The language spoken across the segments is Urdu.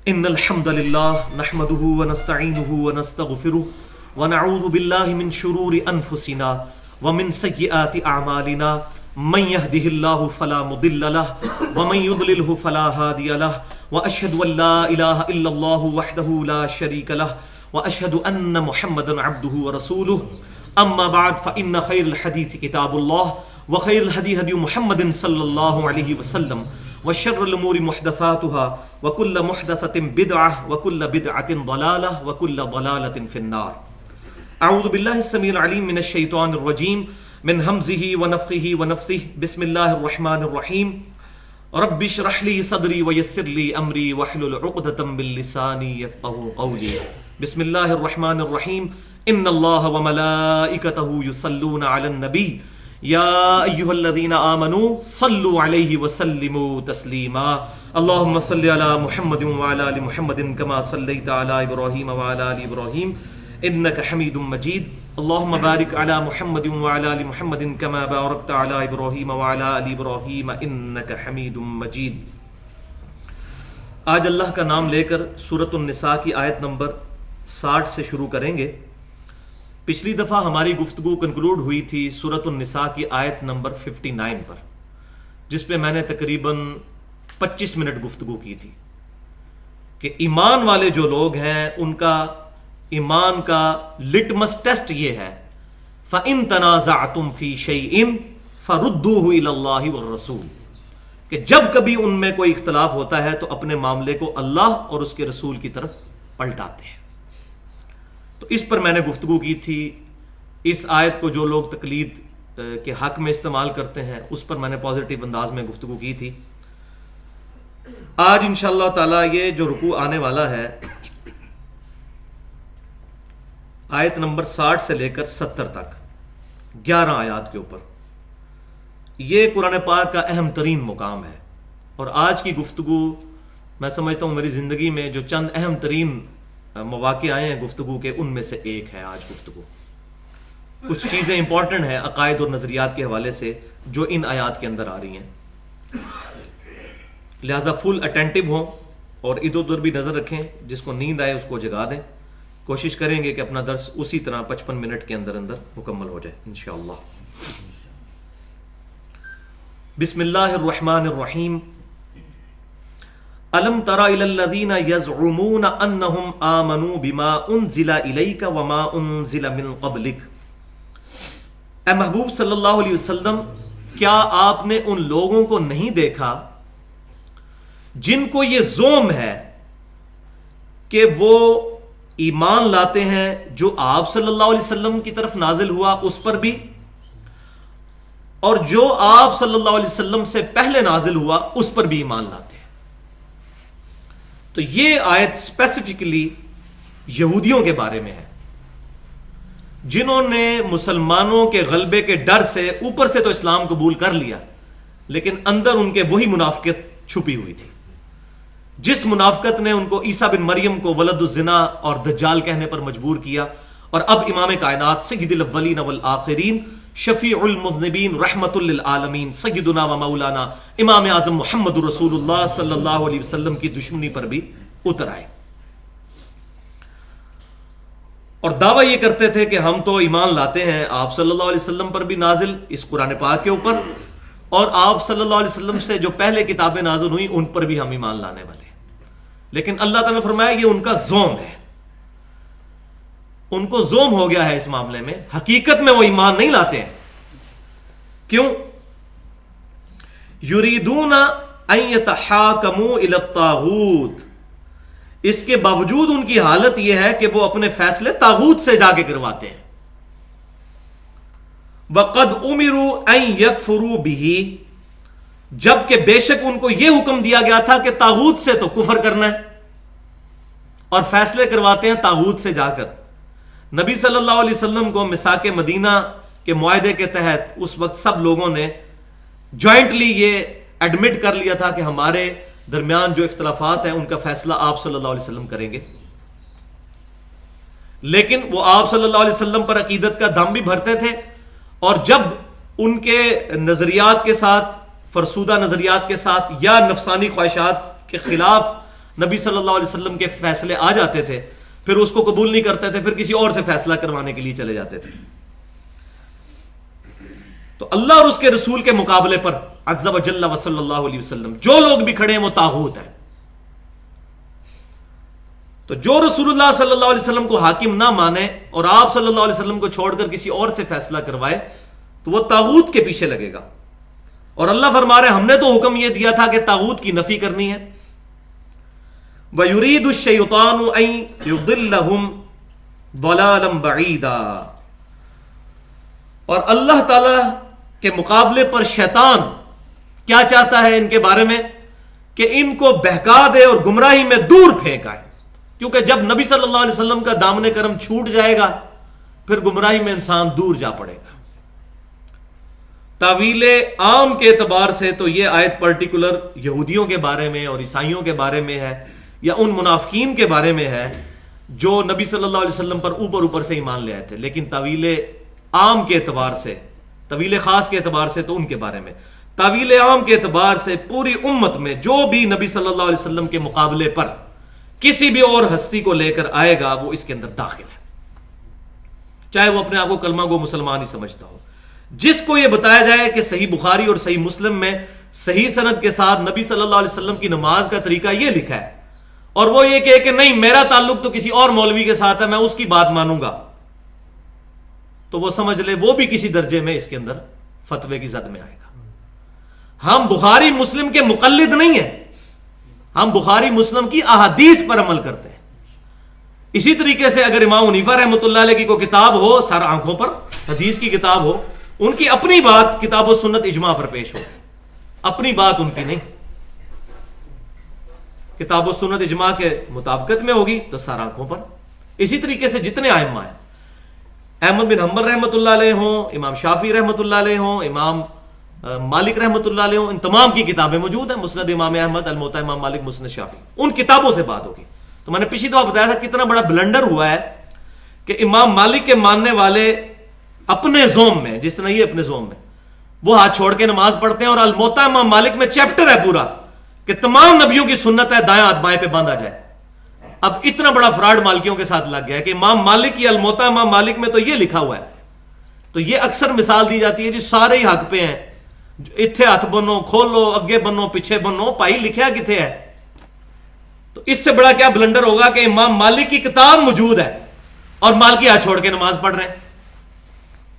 ان الحمد لله نحمده ونستعينه ونستغفره ونعوذ بالله من شرور انفسنا ومن سيئات اعمالنا من يهده الله فلا مضل له ومن يضلله فلا هادي له واشهد ان لا اله الا الله وحده لا شريك له واشهد ان محمدا عبده ورسوله اما بعد فان خير الحديث كتاب الله وخير الهدي هدي محمد صلى الله عليه وسلم وشر الامور محدثاتها وكل محدثة بدعة وكل بدعة ضلالة وكل ضلالة في النار. اعوذ بالله السميع العليم من الشيطان الرجيم من همزه ونفخه ونفثه. بسم الله الرحمن الرحيم. رب اشرح لي صدري ويسر لي امري واحلل عقدة من لساني يفقهوا قولي. بسم الله الرحمن الرحيم. ان الله وملائكته يصلون على النبي یا ایھا الذین آمنوا صلوا علیہ وسلموا تسلیما. اللہم صل علی محمد وعلی آل محمد کما صلیت علی ابراہیم وعلی آل ابراہیم انک حمید مجید. اللہم بارک علی محمد وعلی آل محمد کما بارکت علی ابراہیم وعلی آل ابراہیم انک حمید مجید. آج اللہ کا نام لے کر سورۃ النساء کی آیت نمبر 60 سے شروع کریں گے. پچھلی دفعہ ہماری گفتگو کنکلوڈ ہوئی تھی سورۃ النساء کی آیت نمبر 59 پر، جس پہ میں نے تقریباً 25 منٹ گفتگو کی تھی کہ ایمان والے جو لوگ ہیں ان کا ایمان کا لٹمس ٹیسٹ یہ ہے فَإِن تَنَازَعْتُمْ فِي شَيْءٍ فَرُدُّوهُ إِلَى اللَّهِ وَالرَّسُولِ، کہ جب کبھی ان میں کوئی اختلاف ہوتا ہے تو اپنے معاملے کو اللہ اور اس کے رسول کی طرف پلٹاتے ہیں. تو اس پر میں نے گفتگو کی تھی. اس آیت کو جو لوگ تقلید کے حق میں استعمال کرتے ہیں اس پر میں نے پازیٹیو انداز میں گفتگو کی تھی. آج انشاءاللہ تعالی یہ جو رکوع آنے والا ہے آیت نمبر 60 سے لے کر 70 تک 11 آیات کے اوپر، یہ قرآن پاک کا اہم ترین مقام ہے. اور آج کی گفتگو میں سمجھتا ہوں میری زندگی میں جو چند اہم ترین مواقع آئے ہیں گفتگو کے ان میں سے ایک ہے آج گفتگو. کچھ چیزیں امپورٹنٹ ہیں عقائد اور نظریات کے حوالے سے جو ان آیات کے اندر آ رہی ہیں، لہذا فل اٹینٹو ہوں اور ادھر ادھر بھی نظر رکھیں. جس کو نیند آئے اس کو جگا دیں. کوشش کریں گے کہ اپنا درس اسی طرح 55 منٹ کے اندر مکمل ہو جائے انشاءاللہ. بسم اللہ الرحمن الرحیم. الم تر الی الذین یزعمون انہم آمنوا بما انزل الیک وما انزل من قبلک. اے محبوب صلی اللہ علیہ وسلم، کیا آپ نے ان لوگوں کو نہیں دیکھا جن کو یہ زعم ہے کہ وہ ایمان لاتے ہیں جو آپ صلی اللہ علیہ وسلم کی طرف نازل ہوا اس پر بھی، اور جو آپ صلی اللہ علیہ وسلم سے پہلے نازل ہوا اس پر بھی ایمان لاتے ہیں. تو یہ آیت اسپیسیفکلی یہودیوں کے بارے میں ہے جنہوں نے مسلمانوں کے غلبے کے ڈر سے اوپر سے تو اسلام قبول کر لیا لیکن اندر ان کے وہی منافقت چھپی ہوئی تھی، جس منافقت نے ان کو عیسیٰ بن مریم کو ولد الزنا اور دجال کہنے پر مجبور کیا. اور اب امام کائنات سید الاولین والآخرین شفیع المذنبین رحمت للعالمین سیدنا و مولانا امام اعظم محمد رسول اللہ صلی اللہ علیہ وسلم کی دشمنی پر بھی اتر آئے اور دعویٰ یہ کرتے تھے کہ ہم تو ایمان لاتے ہیں آپ صلی اللہ علیہ وسلم پر بھی نازل اس قرآن پاک کے اوپر، اور آپ صلی اللہ علیہ وسلم سے جو پہلے کتابیں نازل ہوئیں ان پر بھی ہم ایمان لانے والے ہیں. لیکن اللہ تعالیٰ نے فرمایا یہ ان کا زوم ہے، ان کو زوم ہو گیا ہے اس معاملے میں. حقیقت میں وہ ایمان نہیں لاتے ہیں. کیوں؟ یریدون ان یتحاکموا الی الطاغوت، اس کے باوجود ان کی حالت یہ ہے کہ وہ اپنے فیصلے طاغوت سے جا کے کرواتے ہیں. وقد امروا ان یکفروا بہ، جبکہ بے شک ان کو یہ حکم دیا گیا تھا کہ طاغوت سے تو کفر کرنا ہے، اور فیصلے کرواتے ہیں طاغوت سے جا کر. نبی صلی اللہ علیہ وسلم کو میثاق مدینہ کے معاہدے کے تحت اس وقت سب لوگوں نے جوائنٹلی یہ ایڈمٹ کر لیا تھا کہ ہمارے درمیان جو اختلافات ہیں ان کا فیصلہ آپ صلی اللہ علیہ وسلم کریں گے. لیکن وہ آپ صلی اللہ علیہ وسلم پر عقیدت کا دم بھی بھرتے تھے، اور جب ان کے نظریات کے ساتھ، فرسودہ نظریات کے ساتھ یا نفسانی خواہشات کے خلاف نبی صلی اللہ علیہ وسلم کے فیصلے آ جاتے تھے، پھر اس کو قبول نہیں کرتے تھے، پھر کسی اور سے فیصلہ کروانے کے لیے چلے جاتے تھے. تو اللہ اور اس کے رسول کے مقابلے پر عز و جل و صلی اللہ علیہ وسلم جو لوگ بھی کھڑے ہیں وہ طاغوت ہیں. تو جو رسول اللہ صلی اللہ علیہ وسلم کو حاکم نہ مانے اور آپ صلی اللہ علیہ وسلم کو چھوڑ کر کسی اور سے فیصلہ کروائے تو وہ طاغوت کے پیچھے لگے گا. اور اللہ فرما رہے ہم نے تو حکم یہ دیا تھا کہ طاغوت کی نفی کرنی ہے. وَيُرِيدُ الشَّيْطَانُ أَن يُضِلَّهُمْ ضَلَالًا بَعِيدًا. اور اللہ تعالی کے مقابلے پر شیطان کیا چاہتا ہے ان کے بارے میں کہ ان کو بہکا دے اور گمراہی میں دور پھینک آئے. کیونکہ جب نبی صلی اللہ علیہ وسلم کا دامن کرم چھوٹ جائے گا پھر گمراہی میں انسان دور جا پڑے گا. تعویل عام کے اعتبار سے تو یہ آیت پرٹیکولر یہودیوں کے بارے میں اور عیسائیوں کے بارے میں ہے یا ان منافقین کے بارے میں ہے جو نبی صلی اللہ علیہ وسلم پر اوپر سے ایمان لے آئے تھے. لیکن تعویل عام کے اعتبار سے، طویل خاص کے اعتبار سے تو ان کے بارے میں، طویل عام کے اعتبار سے پوری امت میں جو بھی نبی صلی اللہ علیہ وسلم کے مقابلے پر کسی بھی اور ہستی کو لے کر آئے گا وہ اس کے اندر داخل ہے، چاہے وہ اپنے آپ کو کلمہ گو مسلمان ہی سمجھتا ہو. جس کو یہ بتایا جائے کہ صحیح بخاری اور صحیح مسلم میں صحیح سند کے ساتھ نبی صلی اللہ علیہ وسلم کی نماز کا طریقہ یہ لکھا ہے اور وہ یہ کہے کہ نہیں میرا تعلق تو کسی اور مولوی کے ساتھ ہے میں اس کی بات مانوں گا، تو وہ سمجھ لے وہ بھی کسی درجے میں اس کے اندر فتوے کی زد میں آئے گا. ہم بخاری مسلم کے مقلد نہیں ہیں، ہم بخاری مسلم کی احادیث پر عمل کرتے ہیں. اسی طریقے سے اگر امام حنیفہ رحمۃ اللہ علیہ کی کوئی کتاب ہو سر آنکھوں پر، حدیث کی کتاب ہو، ان کی اپنی بات کتاب و سنت اجماع پر پیش ہو، اپنی بات ان کی نہیں، کتاب و سنت اجماع کے مطابقت میں ہوگی تو سر آنکھوں پر. اسی طریقے سے جتنے ائمہ ہیں، احمد بن حنبل رحمۃ اللہ علیہ ہوں، امام شافعی رحمۃ اللہ علیہ ہوں، امام مالک رحمۃ اللہ علیہ ہوں، ان تمام کی کتابیں موجود ہیں، مسند امام احمد، الموطا امام مالک، مسند شافعی، ان کتابوں سے بات ہوگی. تو میں نے پچھلی دفعہ بتایا تھا کتنا بڑا بلنڈر ہوا ہے کہ امام مالک کے ماننے والے اپنے زوم میں، جس طرح یہ اپنے زوم میں وہ ہاتھ چھوڑ کے نماز پڑھتے ہیں، اور الموطا امام مالک میں چیپٹر ہے پورا کہ تمام نبیوں کی سنت ہے دائیں ہاتھ بائیں پہ باندھا جائے. اب اتنا بڑا فراڈ مالکیوں کے ساتھ لگ گیا ہے کہ امام مالک کی الموطا امام مالک میں تو یہ لکھا ہوا ہے. تو یہ اکثر مثال دی جاتی ہے جی سارے ہی حق پہ ہیں، اتھے ہاتھ بنو، کھولو، اگے بنو، پیچھے بنو، پائی لکھیا کتھے ہے. تو اس سے بڑا کیا بلنڈر ہوگا کہ امام مالک کی کتاب موجود ہے اور مالکی ہاتھ چھوڑ کے نماز پڑھ رہے ہیں.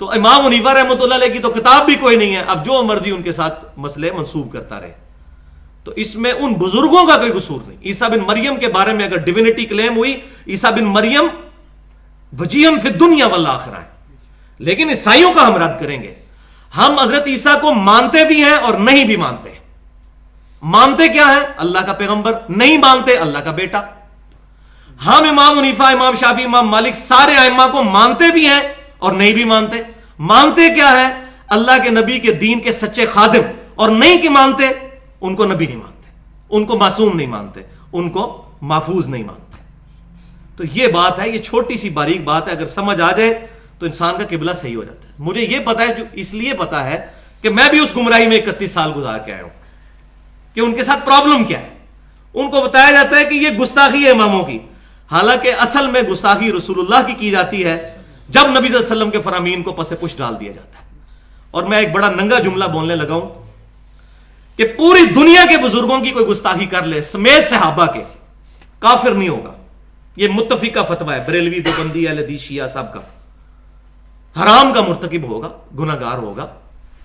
تو امام حنیفہ رحمۃ اللہ علیہ کی تو کتاب بھی کوئی نہیں ہے، اب جو مرضی ان کے ساتھ مسئلے منسوب کرتا رہے. تو اس میں ان بزرگوں کا کوئی قصور نہیں. عیسیٰ بن مریم کے بارے میں اگر ڈیوینٹی کلیم ہوئی، عیسیٰ بن مریم وجیہن فی الدنیا والآخرہ ہے، لیکن عیسائیوں کا ہم رد کریں گے. ہم حضرت عیسیٰ کو مانتے بھی ہیں اور نہیں بھی مانتے. مانتے کیا ہے؟ اللہ کا پیغمبر. نہیں مانتے اللہ کا بیٹا. ہم امام حنیفہ، امام شافعی، امام مالک سارے ائمہ کو مانتے بھی ہیں اور نہیں بھی مانتے. مانتے کیا ہے؟ اللہ کے نبی کے دین کے سچے خادم. اور نہیں کہ مانتے ان کو نبی نہیں مانتے، ان کو معصوم نہیں مانتے، ان کو محفوظ نہیں مانتے. تو یہ بات ہے، یہ چھوٹی سی باریک بات ہے، اگر سمجھ آ جائے تو انسان کا قبلہ صحیح ہو جاتا ہے. مجھے یہ پتا ہے، جو اس لیے پتا ہے کہ میں بھی اس گمراہی میں 31 سال گزار کے آیا ہوں کہ ان کے ساتھ پرابلم کیا ہے. ان کو بتایا جاتا ہے کہ یہ گستاخی ہے اماموں کی، حالانکہ اصل میں گستاخی رسول اللہ کی جاتی ہے جب نبی صلی اللہ علیہ وسلم کے فرامین کو پس پش ڈال دیا جاتا ہے. اور میں ایک بڑا ننگا جملہ بولنے لگا ہوں کہ پوری دنیا کے بزرگوں کی کوئی گستاخی کر لے سمیت صحابہ کے، کافر نہیں ہوگا. یہ متفقہ فتویٰ ہے بریلوی، دیوبندی، اہل حدیث، شیعہ سب کا. حرام کا مرتکب ہوگا، گناہ گار ہوگا.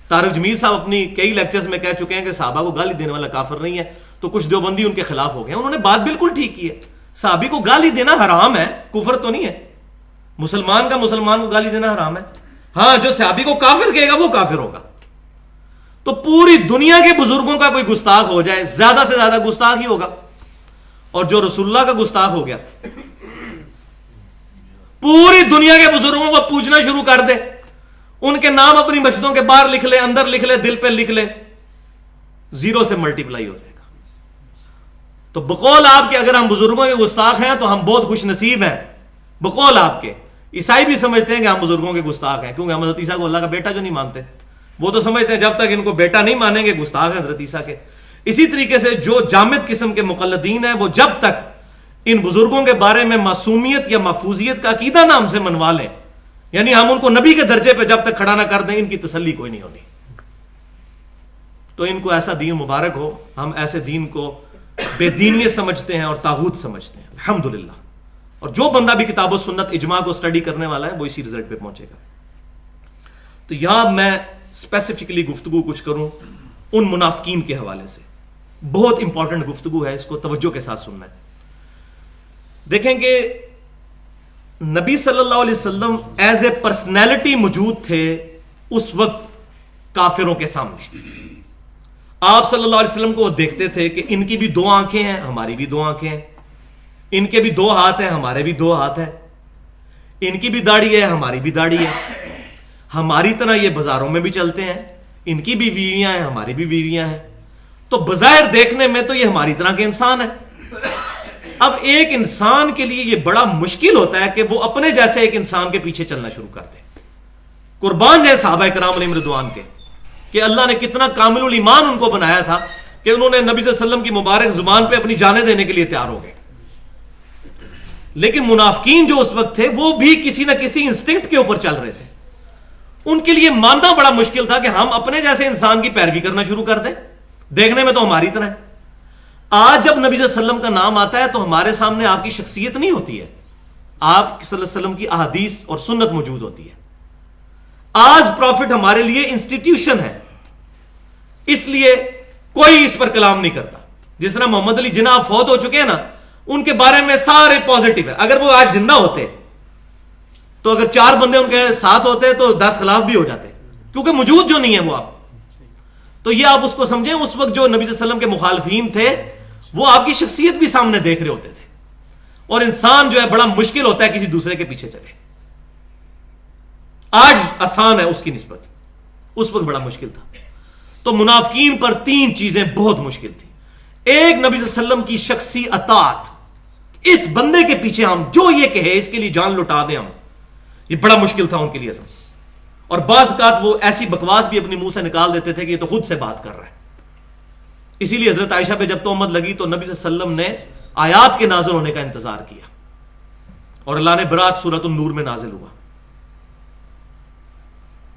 طارق جمیل صاحب اپنی کئی لیکچرز میں کہہ چکے ہیں کہ صحابہ کو گالی دینے والا کافر نہیں ہے. تو کچھ دیوبندی ان کے خلاف ہو گئے. انہوں نے بات بالکل ٹھیک کی ہے، صحابی کو گالی دینا حرام ہے، کفر تو نہیں ہے. مسلمان کا مسلمان کو گالی دینا حرام ہے. ہاں جو صحابی کو کافر کہے گا وہ کافر ہوگا. تو پوری دنیا کے بزرگوں کا کوئی گستاخ ہو جائے، زیادہ سے زیادہ گستاخ ہی ہوگا. اور جو رسول اللہ کا گستاخ ہو گیا، پوری دنیا کے بزرگوں کو پوچھنا شروع کر دے، ان کے نام اپنی مسجدوں کے باہر لکھ لے، اندر لکھ لے، دل پہ لکھ لے، 0 سے ملٹیپلائی ہو جائے گا. تو بقول آپ کے اگر ہم بزرگوں کے گستاخ ہیں تو ہم بہت خوش نصیب ہیں. بقول آپ کے عیسائی بھی سمجھتے ہیں کہ ہم بزرگوں کے گستاخ ہیں، کیونکہ ہم حضرت عیسیٰ کو اللہ کا بیٹا جو نہیں مانتے. وہ تو سمجھتے ہیں جب تک ان کو بیٹا نہیں مانیں گے گستاخ ہیں حضرت عیسیٰ کے. اسی طریقے سے جو جامد قسم کے مقلدین ہیں وہ جب تک ان بزرگوں کے بارے میں معصومیت یا محفوظیت کا عقیدہ نہ ہم سے منوا لیں، یعنی ہم ان کو نبی کے درجے پہ جب تک کھڑا نہ کر دیں، ان کی تسلی کوئی نہیں ہونی. تو ان کو ایسا دین مبارک ہو. ہم ایسے دین کو بے دینیت سمجھتے ہیں اور طاغوت سمجھتے ہیں الحمدللہ. اور جو بندہ بھی کتاب و سنت اجماع کو سٹڈی کرنے والا ہے وہ اسی رزلٹ پہ پہنچے گا. تو یہاں میں اسپیسیفکلی گفتگو کچھ کروں ان منافقین کے حوالے سے. بہت امپورٹنٹ گفتگو ہے، اس کو توجہ کے ساتھ سننا ہے. دیکھیں کہ نبی صلی اللہ علیہ وسلم ایز اے پرسنالٹی موجود تھے اس وقت کافروں کے سامنے. آپ صلی اللہ علیہ وسلم کو وہ دیکھتے تھے کہ ان کی بھی دو آنکھیں ہیں، ہماری بھی دو آنکھیں ہیں. ان کے بھی دو ہاتھ ہیں، ہمارے بھی دو ہاتھ ہیں. ان کی بھی داڑھی ہے، ہماری بھی داڑھی ہے. ہماری طرح یہ بازاروں میں بھی چلتے ہیں. ان کی بھی بیویاں ہیں، ہماری بھی بیویاں ہیں. تو بظاہر دیکھنے میں تو یہ ہماری طرح کے انسان ہے. اب ایک انسان کے لیے یہ بڑا مشکل ہوتا ہے کہ وہ اپنے جیسے ایک انسان کے پیچھے چلنا شروع کر دے. قربان جائے صحابہ کرام علیہم رضوان کے کہ اللہ نے کتنا کامل الایمان ان کو بنایا تھا کہ انہوں نے نبی صلی اللہ علیہ وسلم کی مبارک زبان پہ اپنی جانیں دینے کے لیے تیار ہو گئے. لیکن منافقین جو اس وقت تھے وہ بھی کسی نہ کسی انسٹنکٹ کے اوپر چل رہے تھے. ان کے لیے ماننا بڑا مشکل تھا کہ ہم اپنے جیسے انسان کی پیروی کرنا شروع کر دیں. دیکھنے میں تو ہماری طرح ہے. آج جب نبی صلی اللہ علیہ وسلم کا نام آتا ہے تو ہمارے سامنے آپ کی شخصیت نہیں ہوتی ہے، آپ صلی اللہ علیہ وسلم کی احادیث اور سنت موجود ہوتی ہے. آج پروفٹ ہمارے لیے انسٹیٹیوشن ہے، اس لیے کوئی اس پر کلام نہیں کرتا. جس طرح محمد علی جناح فوت ہو چکے ہیں نا، ان کے بارے میں سارے پازیٹیو ہے. اگر وہ آج زندہ ہوتے تو اگر 4 بندے ان کے ساتھ ہوتے تو 10 خلاف بھی ہو جاتے، کیونکہ موجود جو نہیں ہے وہ آپ. تو یہ آپ اس کو سمجھیں، اس وقت جو نبی صلی اللہ علیہ وسلم کے مخالفین تھے وہ آپ کی شخصیت بھی سامنے دیکھ رہے ہوتے تھے. اور انسان جو ہے بڑا مشکل ہوتا ہے کسی دوسرے کے پیچھے چلے. آج آسان ہے اس کی نسبت، اس وقت بڑا مشکل تھا. تو منافقین پر 3 چیزیں بہت مشکل تھی. ایک، نبی صلی اللہ علیہ وسلم کی شخصی اطاعت. اس بندے کے پیچھے ہم جو یہ کہے اس کے لیے جان لٹا دیں ہم، یہ بڑا مشکل تھا ان کے لیے اصل. اور بعض اوقات وہ ایسی بکواس بھی اپنی منہ سے نکال دیتے تھے کہ یہ تو خود سے بات کر رہا ہے. اسی لیے حضرت عائشہ پہ جب تہمت لگی تو نبی صلی اللہ علیہ وسلم نے آیات کے نازل ہونے کا انتظار کیا اور اللہ نے برات سورۃ النور میں نازل ہوا.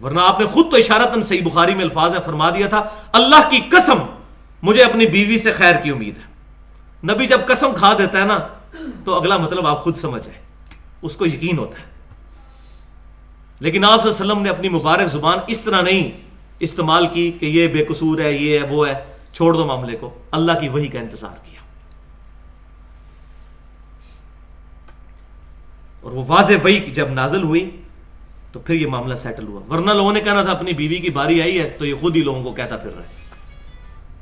ورنہ آپ نے خود تو اشارتاً صحیح بخاری میں الفاظ ہے فرما دیا تھا، اللہ کی قسم مجھے اپنی بیوی سے خیر کی امید ہے. نبی جب قسم کھا دیتا ہے نا تو اگلا مطلب آپ خود سمجھ جائیں، اس کو یقین ہوتا ہے. لیکن آپ صلی اللہ علیہ وسلم نے اپنی مبارک زبان اس طرح نہیں استعمال کی کہ یہ بے قصور ہے، یہ ہے، وہ ہے، چھوڑ دو معاملے کو. اللہ کی وحی کا انتظار کیا اور وہ واضح وحی جب نازل ہوئی تو پھر یہ معاملہ سیٹل ہوا. ورنہ لوگوں نے کہنا تھا اپنی بیوی کی باری آئی ہے تو یہ خود ہی لوگوں کو کہتا پھر رہا ہے.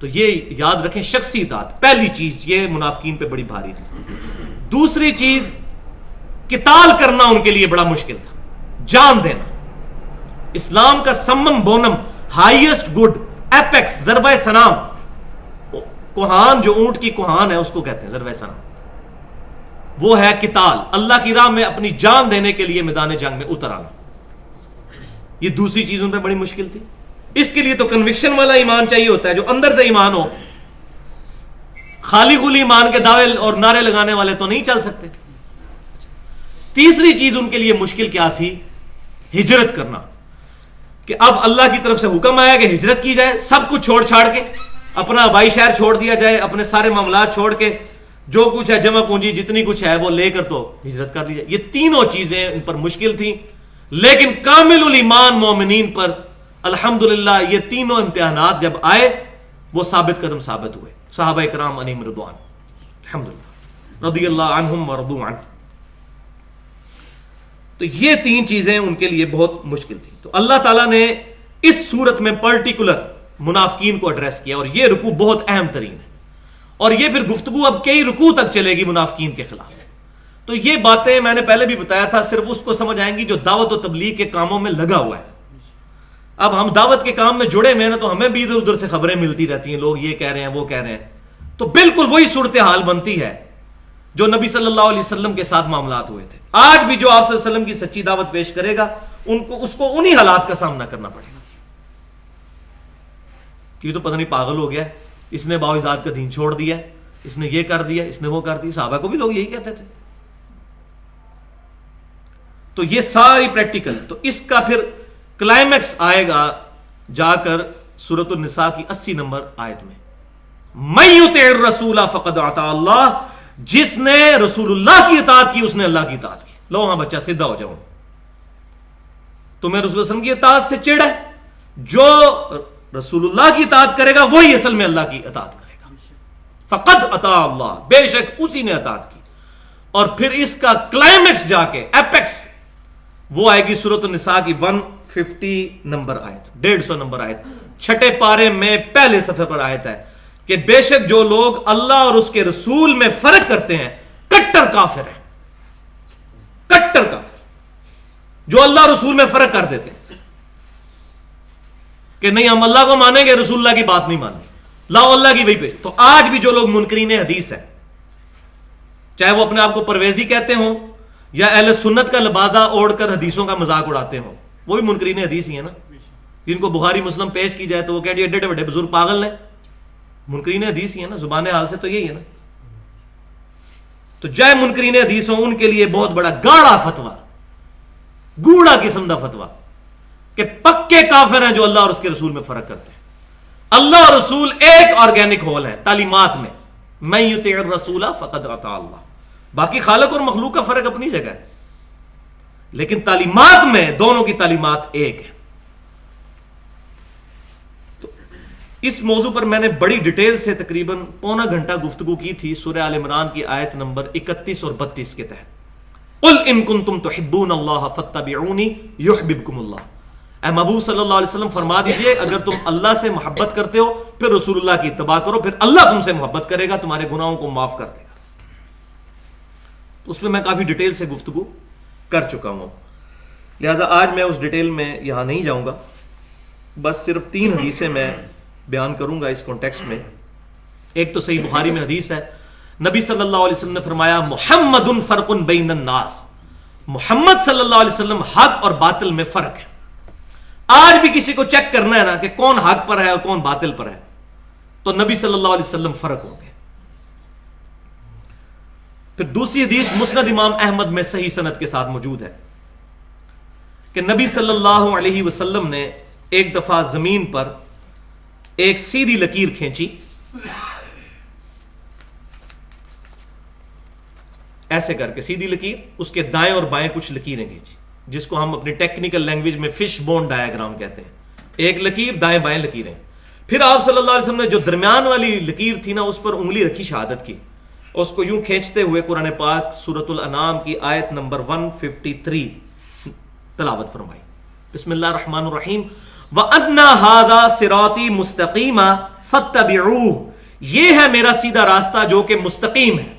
تو یہ یاد رکھیں، شخصی اطاعت پہلی چیز یہ منافقین پہ بڑی بھاری تھی. دوسری چیز، قتال کرنا ان کے لیے بڑا مشکل تھا، جان دینا. اسلام کا سمم بونم، ہائیسٹ گڈ، ایپیکس، ضربہ سنام، کوہان جو اونٹ کی کوہان ہے اس کو کہتے ہیں ضربہ سنام، وہ ہے قتال. اللہ کی راہ میں اپنی جان دینے کے لیے میدان جنگ میں اتر آنا. یہ دوسری چیز ان پہ بڑی مشکل تھی. اس کے لیے تو کنوکشن والا ایمان چاہیے ہوتا ہے، جو اندر سے ایمان ہو. خالی خلی ایمان کے دعوے اور نعرے لگانے والے تو نہیں چل سکتے. تیسری چیز ان کے لیے مشکل کیا تھی؟ ہجرت کرنا. کہ اب اللہ کی طرف سے حکم آیا کہ ہجرت کی جائے، سب کچھ چھوڑ چھاڑ کے اپنا آبائی شہر چھوڑ دیا جائے، اپنے سارے معاملات چھوڑ کے جو کچھ ہے جمع پونجی جتنی کچھ ہے وہ لے کر تو ہجرت کر لی جائے. یہ تینوں چیزیں ان پر مشکل تھیں. لیکن کامل الایمان مومنین پر الحمدللہ یہ تینوں امتحانات جب آئے وہ ثابت قدم ثابت ہوئے. صحابہ کرام علیہم رضوان الحمدللہ رضی اللہ عنہم ورضوا عنہ. تو یہ 3 چیزیں ان کے لیے بہت مشکل تھی. تو اللہ تعالیٰ نے اس صورت میں پرٹیکولر منافقین کو ایڈریس کیا اور یہ رکوع بہت اہم ترین ہے. اور یہ پھر گفتگو اب کئی رکوع تک چلے گی منافقین کے خلاف. تو یہ باتیں میں نے پہلے بھی بتایا تھا صرف اس کو سمجھ آئیں گی جو دعوت و تبلیغ کے کاموں میں لگا ہوا ہے. اب ہم دعوت کے کام میں جڑے ہوئے ہیں تو ہمیں بھی ادھر ادھر سے خبریں ملتی رہتی ہیں، لوگ یہ کہہ رہے ہیں وہ کہہ رہے ہیں. تو بالکل وہی صورتحال بنتی ہے جو نبی صلی اللہ علیہ وسلم کے ساتھ معاملات ہوئے تھے. آج بھی جو آپ صلی اللہ علیہ وسلم کی سچی دعوت پیش کرے گا اس کو انہی حالات کا سامنا کرنا پڑے گا. یہ تو پتہ نہیں پاگل ہو گیا ہے، اس نے باوجداد کا دین چھوڑ دیا، اس نے یہ کر دیا، اس نے وہ کر دیا. صحابہ کو بھی لوگ یہی کہتے تھے. تو یہ ساری پریکٹیکل. تو اس کا پھر کلائمیکس آئے گا جا کر سورۃ النساء کی 80 نمبر آیت میں. من یطع الرسول فقد اطاع اللہ، جس نے رسول اللہ کی اطاعت کی اس نے اللہ کی اطاعت کی. لو ہاں بچہ سیدھا ہو جاؤں. تمہیں رسول اللہ علیہ وسلم کی اطاعت سے چڑ ہے، جو رسول اللہ کی اطاعت کرے گا وہی اصل میں اللہ کی اطاعت کرے گا. فقد اطاع اللہ، بے شک اسی نے اطاعت کی. اور پھر اس کا کلائمیکس جا کے ایپیکس وہ آئے گی سورۃ النساء کی 150 نمبر آیت، 150 نمبر آیت، چھٹے پارے میں پہلے صفحے پر آیت ہے کہ بے شک جو لوگ اللہ اور اس کے رسول میں فرق کرتے ہیں کٹر کافر ہیں. کٹر کافر جو اللہ رسول میں فرق کر دیتے ہیں کہ نہیں ہم اللہ کو مانیں گے، رسول اللہ کی بات نہیں مانیں، لا اللہ کی وہی پہ. تو آج بھی جو لوگ منکرین حدیث ہیں، چاہے وہ اپنے آپ کو پرویزی کہتے ہوں یا اہل سنت کا لبادہ اوڑھ کر حدیثوں کا مذاق اڑاتے ہوں، وہ بھی منکرین حدیث ہی ہے نا. جن کو بخاری مسلم پیش کی جائے تو وہ کہتے ہیں ایڈے بڑے بزرگ پاگل ہیں، منکرین حدیث ہی ہے نا. زبان حال سے تو یہی ہے نا. تو جائے منکرین حدیث ہوں، ان کے لیے بہت بڑا گاڑا فتویٰ، گوڑا قسم کا فتویٰ کہ پکے کافر ہیں جو اللہ اور اس کے رسول میں فرق کرتے ہیں. اللہ اور رسول ایک آرگینک ہول ہے تعلیمات میں. من یطع الرسول فقد اطاع اللہ. باقی خالق اور مخلوق کا فرق اپنی جگہ ہے، لیکن تعلیمات میں دونوں کی تعلیمات ایک ہے. تو اس موضوع پر میں نے بڑی ڈیٹیل سے تقریباً پونا گھنٹہ گفتگو کی تھی سورہ آل عمران کی آیت نمبر 31 اور 32 کے تحت. قل ان کنتم تحبون اللہ فاتبعونی یحببکم اللہ. اے محبوب صلی اللہ علیہ وسلم فرما دیجئے اگر تم اللہ سے محبت کرتے ہو پھر رسول اللہ کی اتباع کرو، پھر اللہ تم سے محبت کرے گا، تمہارے گناہوں کو معاف کر دے گا. اس پہ میں کافی ڈیٹیل سے گفتگو کر چکا ہوں، لہٰذا آج میں اس ڈیٹیل میں یہاں نہیں جاؤں گا. بس صرف 3 حدیثیں میں بیان کروں گا اس کانٹیکسٹ میں. ایک تو صحیح بخاری میں حدیث ہے، نبی صلی اللہ علیہ وسلم نے فرمایا محمد فرق بین الناس. محمد صلی اللہ علیہ وسلم حق اور باطل میں فرق ہے. آج بھی کسی کو چیک کرنا ہے نا کہ کون حق پر ہے اور کون باطل پر ہے، تو نبی صلی اللہ علیہ وسلم فرق ہوں گے. پھر دوسری حدیث مسند امام احمد میں صحیح سند کے ساتھ موجود ہے کہ نبی صلی اللہ علیہ وسلم نے ایک دفعہ زمین پر ایک سیدھی لکیر کھینچی، ایسے کر کے سیدھی لکیر، اس کے دائیں اور بائیں کچھ لکیریں کھینچی، جس کو ہم اپنی ٹیکنیکل لینگویج میں فش بون ڈایاگرام کہتے ہیں. ایک لکیر، دائیں بائیں لکیریں. پھر آپ صلی اللہ علیہ وسلم نے جو درمیان والی لکیر تھی نا اس پر انگلی رکھی شہادت کی، اس کو یوں کھینچتے ہوئے قرآن پاک سورۃ الانعام کی آیت نمبر 153 تلاوت فرمائی. بسم اللہ الرحمن الرحیم وَأَنَّ هَذَا صِرَاطِي مُسْتَقِيمًا فَاتَّبِعُوهُ. یہ ہے میرا سیدھا راستہ جو کہ مستقیم ہے،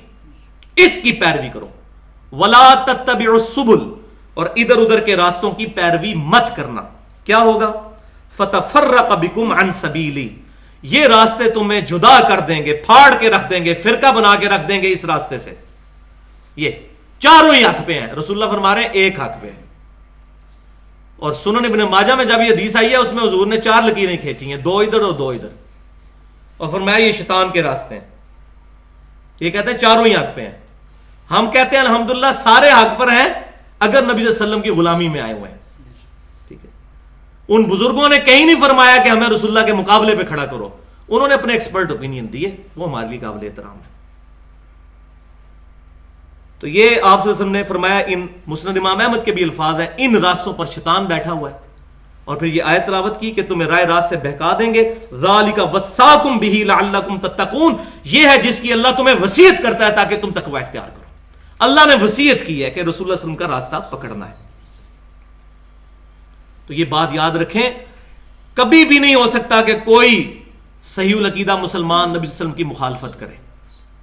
اس کی پیروی کرو. وَلَا تَتَّبِعُوا السُّبُلَ. اور ادھر ادھر کے راستوں کی پیروی مت کرنا. کیا ہوگا؟ فَتَفَرَّقَ بِكُمْ عَنْ سَبِيلِي. یہ راستے تمہیں جدا کر دیں گے، پھاڑ کے رکھ دیں گے، فرقہ بنا کے رکھ دیں گے اس راستے سے. یہ چاروں ہی حق پہ ہیں. رسول اللہ فرما رہے ہیں ایک حق پہ ہیں. اور سنن ابن ماجہ میں جب یہ حدیث آئی ہے اس میں حضور نے 4 لکیریں کھینچی ہیں، 2 ادھر اور 2 ادھر، اور فرمایا یہ شیطان کے راستے ہیں. یہ کہتے ہیں چاروں ہی حق پہ ہیں. ہم کہتے ہیں الحمدللہ سارے حق پر ہیں اگر نبی صلی اللہ علیہ وسلم کی غلامی میں آئے ہوئے ہیں. ٹھیک ہے. ان بزرگوں نے کہیں نہیں فرمایا کہ ہمیں رسول اللہ کے مقابلے پہ کھڑا کرو، انہوں نے اپنے ایکسپرٹ اوپینین دیے، وہ ہمارے لیے قابل احترام ہے. تو یہ آپ صلی اللہ علیہ وسلم نے فرمایا. ان مسند امام احمد کے بھی الفاظ ہیں ان راستوں پر شیطان بیٹھا ہوا ہے. اور پھر یہ آیت تلاوت کی کہ تمہیں رائے راست سے بہکا دیں گے. ذالک وصاکم بہ لعلکم تتقون. یہ ہے جس کی اللہ تمہیں وصیت کرتا ہے تاکہ تم تقوی اختیار کرو. اللہ نے وصیت کی ہے کہ رسول اللہ صلی اللہ علیہ وسلم کا راستہ پکڑنا ہے. تو یہ بات یاد رکھیں، کبھی بھی نہیں ہو سکتا کہ کوئی صحیح العقیدہ مسلمان نبی صلی اللہ علیہ وسلم کی مخالفت کرے،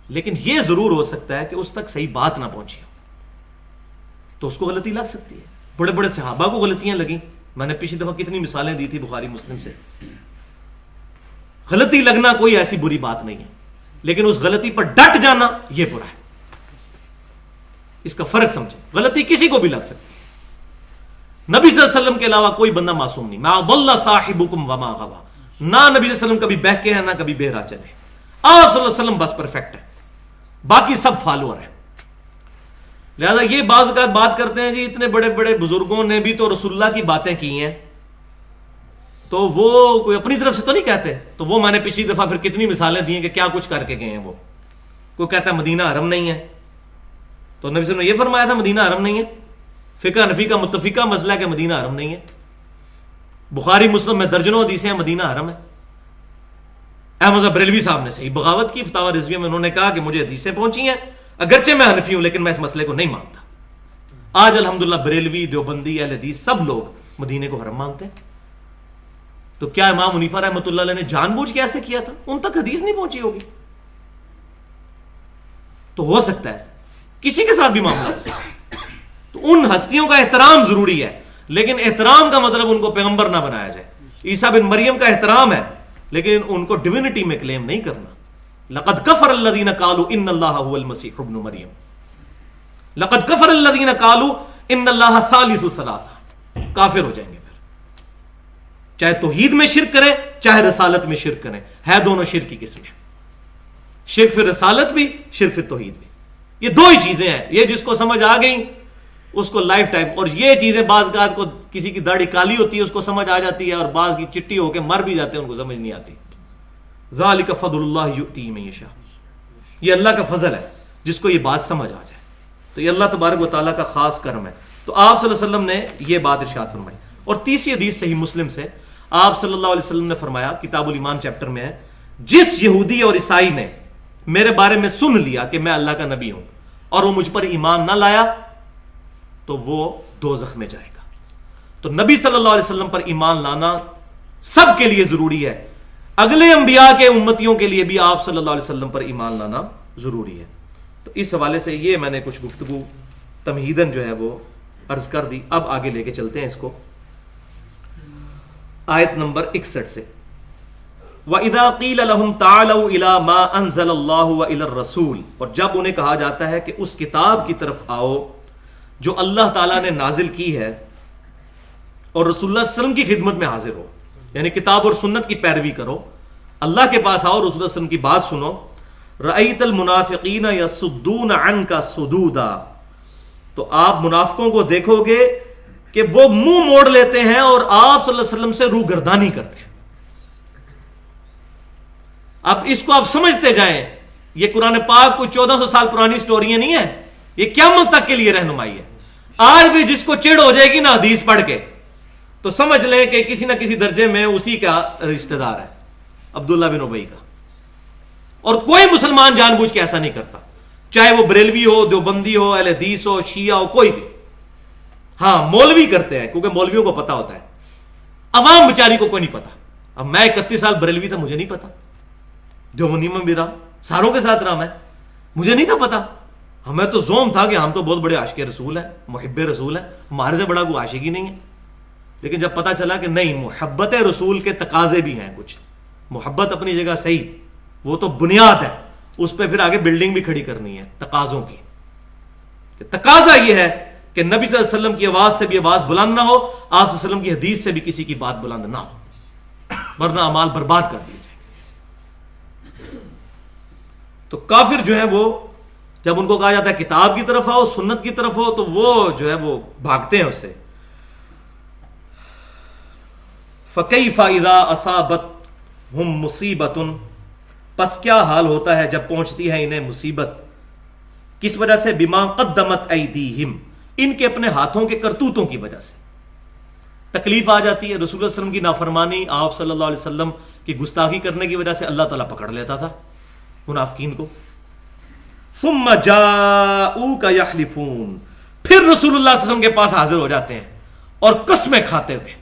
لیکن یہ ضرور ہو سکتا ہے کہ اس تک صحیح بات نہ پہنچی ہو تو اس کو غلطی لگ سکتی ہے. بڑے بڑے صحابہ کو غلطیاں لگیں. میں نے پچھلی دفعہ کتنی مثالیں دی تھی بخاری مسلم سے. غلطی لگنا کوئی ایسی بری بات نہیں ہے، لیکن اس غلطی پر ڈٹ جانا یہ برا ہے. اس کا فرق سمجھیں. غلطی کسی کو بھی لگ سکتی ہے. نبی صلی اللہ علیہ وسلم کے علاوہ کوئی بندہ معصوم نہیں. ما ضل صاحبکم وما غوا. نہ نبی صلی اللہ علیہ وسلم کبھی بہکے ہیں نہ کبھی بہرا چلے. آپ صلی اللہ علیہ وسلم بس پرفیکٹ ہے, باقی سب فالوور ہیں. لہذا یہ بعض اوقات بات کرتے ہیں جی اتنے بڑے بڑے بزرگوں نے بھی تو رسول اللہ کی باتیں کی ہیں, تو وہ کوئی اپنی طرف سے تو نہیں کہتے. تو وہ میں نے پچھلی دفعہ پھر کتنی مثالیں دی ہیں کہ کیا کچھ کر کے گئے ہیں. وہ کوئی کہتا ہے مدینہ حرم نہیں ہے, تو نبی صلی اللہ علیہ وسلم نے یہ فرمایا تھا مدینہ حرم نہیں ہے. فقہ حنفی کا متفقہ مسئلہ ہے کہ مدینہ حرم نہیں ہے. بخاری مسلم میں درجنوں حدیثیں ہیں مدینہ حرم ہے. احمد بریلوی صاحب نے صحیح بغاوت کی فتاوی رضویہ میں, انہوں نے کہا کہ مجھے حدیثیں پہنچی ہیں, اگرچہ میں حنفی ہوں لیکن میں اس مسئلے کو نہیں مانتا. آج الحمدللہ بریلوی, دیوبندی, اہل حدیث سب لوگ مدینے کو حرم مانتے ہیں. تو کیا امام حنیفہ رحمۃ اللہ علیہ نے جان بوجھ کے ایسے کیا تھا؟ ان تک حدیث نہیں پہنچی ہوگی. تو ہو سکتا ہے کسی کے ساتھ بھی معاملہ ہو سکتا ہے. تو ان ہستیوں کا احترام ضروری ہے, لیکن احترام کا مطلب ان کو پیغمبر نہ بنایا جائے. عیسیٰ بن مریم کا احترام ہے لیکن ان کو ڈیوینٹی میں کلیم نہیں کرنا. لقد کفر الذین قالوا ان اللہ هو المسیح ابن مریم, لقد کفر الذین قالوا ان اللہ ثالث ثلاثہ. کافر ہو جائیں گے پھر, چاہے توحید میں شرک کریں چاہے رسالت میں شرک کریں. ہے دونوں شرک کی قسمیں, شرک پھر رسالت بھی, شرک پھر توحید بھی. یہ دو ہی چیزیں ہیں. یہ جس کو سمجھ آ گئی اس کو لائف ٹائم, اور یہ چیزیں بعض اوقات کو کسی کی داڑھی کالی ہوتی ہے اس کو سمجھ آ جاتی ہے, اور بعض کی چٹی ہو کے مر بھی جاتے ہیں ان کو سمجھ نہیں آتی. ذالک فضل اللہ یؤتی من یشاء, یہ اللہ کا فضل ہے جس کو یہ بات سمجھ آ جائے. تو یہ اللہ تبارک و تعالیٰ کا خاص کرم ہے. تو آپ صلی اللہ علیہ وسلم نے یہ بات ارشاد فرمائی. اور تیسری حدیث صحیح مسلم سے آپ صلی اللہ علیہ وسلم نے فرمایا, کتاب الایمان چیپٹر میں ہے, جس یہودی اور عیسائی نے میرے بارے میں سن لیا کہ میں اللہ کا نبی ہوں اور وہ مجھ پر ایمان نہ لایا تو وہ دوزخ میں جائے گا. تو نبی صلی اللہ علیہ وسلم پر ایمان لانا سب کے لیے ضروری ہے. اگلے انبیاء کے امتیوں کے لیے بھی آپ صلی اللہ علیہ وسلم پر ایمان لانا ضروری ہے. تو اس حوالے سے یہ میں نے کچھ گفتگو تمہیداً جو ہے وہ عرض کر دی. اب آگے لے کے چلتے ہیں اس کو آیت نمبر 61 سے. وَإِذَا قِيلَ لَهُمْ تَعَالَوْا إِلَى مَا أَنزَلَ اللَّهُ وَإِلَى الرَّسُولِ, اور جب انہیں کہا جاتا ہے کہ اس کتاب کی طرف آؤ جو اللہ تعالیٰ نے نازل کی ہے اور رسول اللہ صلی اللہ علیہ وسلم کی خدمت میں حاضر ہو, یعنی کتاب اور سنت کی پیروی کرو, اللہ کے پاس آؤ, رسول اللہ صلی اللہ علیہ وسلم کی بات سنو. رَأَيْتَ الْمُنَافِقِينَ يَصُدُّونَ عَنْكَ صُدُودًا, تو آپ منافقوں کو دیکھو گے کہ وہ منہ موڑ لیتے ہیں اور آپ صلی اللہ علیہ وسلم سے روح گردانی کرتے ہیں. اب اس کو آپ سمجھتے جائیں, یہ قرآن پاک کوئی 1400 سال پرانی سٹوریاں نہیں ہیں, یہ قیامت تک کے لیے رہنمائی ہے. آج بھی جس کو چڑ ہو جائے گی نا حدیث پڑھ کے تو سمجھ لیں کہ کسی نہ کسی درجے میں اسی کا رشتہ دار ہے, عبداللہ بن ابی کا. اور کوئی مسلمان جان بوجھ کے ایسا نہیں کرتا, چاہے وہ بریلوی ہو, دیوبندی ہو, اہل حدیث ہو, شیعہ ہو, کوئی بھی. ہاں مولوی کرتے ہیں کیونکہ مولویوں کو پتا ہوتا ہے, عوام بیچاری کو کوئی نہیں پتا. اب میں 31 سال بریلوی تھا, مجھے نہیں پتا. دیوبندی میں بھی رہا, ساروں کے ساتھ رہا, میں مجھے نہیں تھا پتا. ہمیں تو زوم تھا کہ ہم تو بہت بڑے عاشق رسول ہیں, محب رسول ہیں, ہمارے سے بڑا کوئی عاشق ہی نہیں ہے. لیکن جب پتا چلا کہ نہیں, محبت رسول کے تقاضے بھی ہیں کچھ. محبت اپنی جگہ صحیح, وہ تو بنیاد ہے, اس پہ پھر آگے بلڈنگ بھی کھڑی کرنی ہے تقاضوں کی. تقاضا یہ ہے کہ نبی صلی اللہ علیہ وسلم کی آواز سے بھی آواز بلند نہ ہو, آپ صلی اللہ علیہ وسلم کی حدیث سے بھی کسی کی بات بلند نہ ہو, ورنہ اعمال برباد کر دیے جائیں. تو کافر جو ہے وہ جب ان کو کہا جاتا ہے کتاب کی طرف آؤ, سنت کی طرف ہو, تو وہ جو ہے وہ بھاگتے ہیں اس سے. فَكَيْفَ إِذَا أَصَابَتْهُمْ مُصِيبَةٌ, پس کیا حال ہوتا ہے جب پہنچتی ہے انہیں مصیبت, کس وجہ سے؟ بِمَا قَدَّمَتْ أَيْدِيهِمْ, ان کے اپنے ہاتھوں کے کرتوتوں کی وجہ سے تکلیف آ جاتی ہے. رسول اللہ صلی اللہ علیہ وسلم کی نافرمانی, آپ صلی اللہ علیہ وسلم کی گستاخی کرنے کی وجہ سے اللہ تعالیٰ پکڑ لیتا تھا منافقین کو. ثم جاءوک یحلفون, پھر رسول اللہ صلی اللہ علیہ وسلم کے پاس حاضر ہو جاتے ہیں اور قسمیں کھاتے ہوئے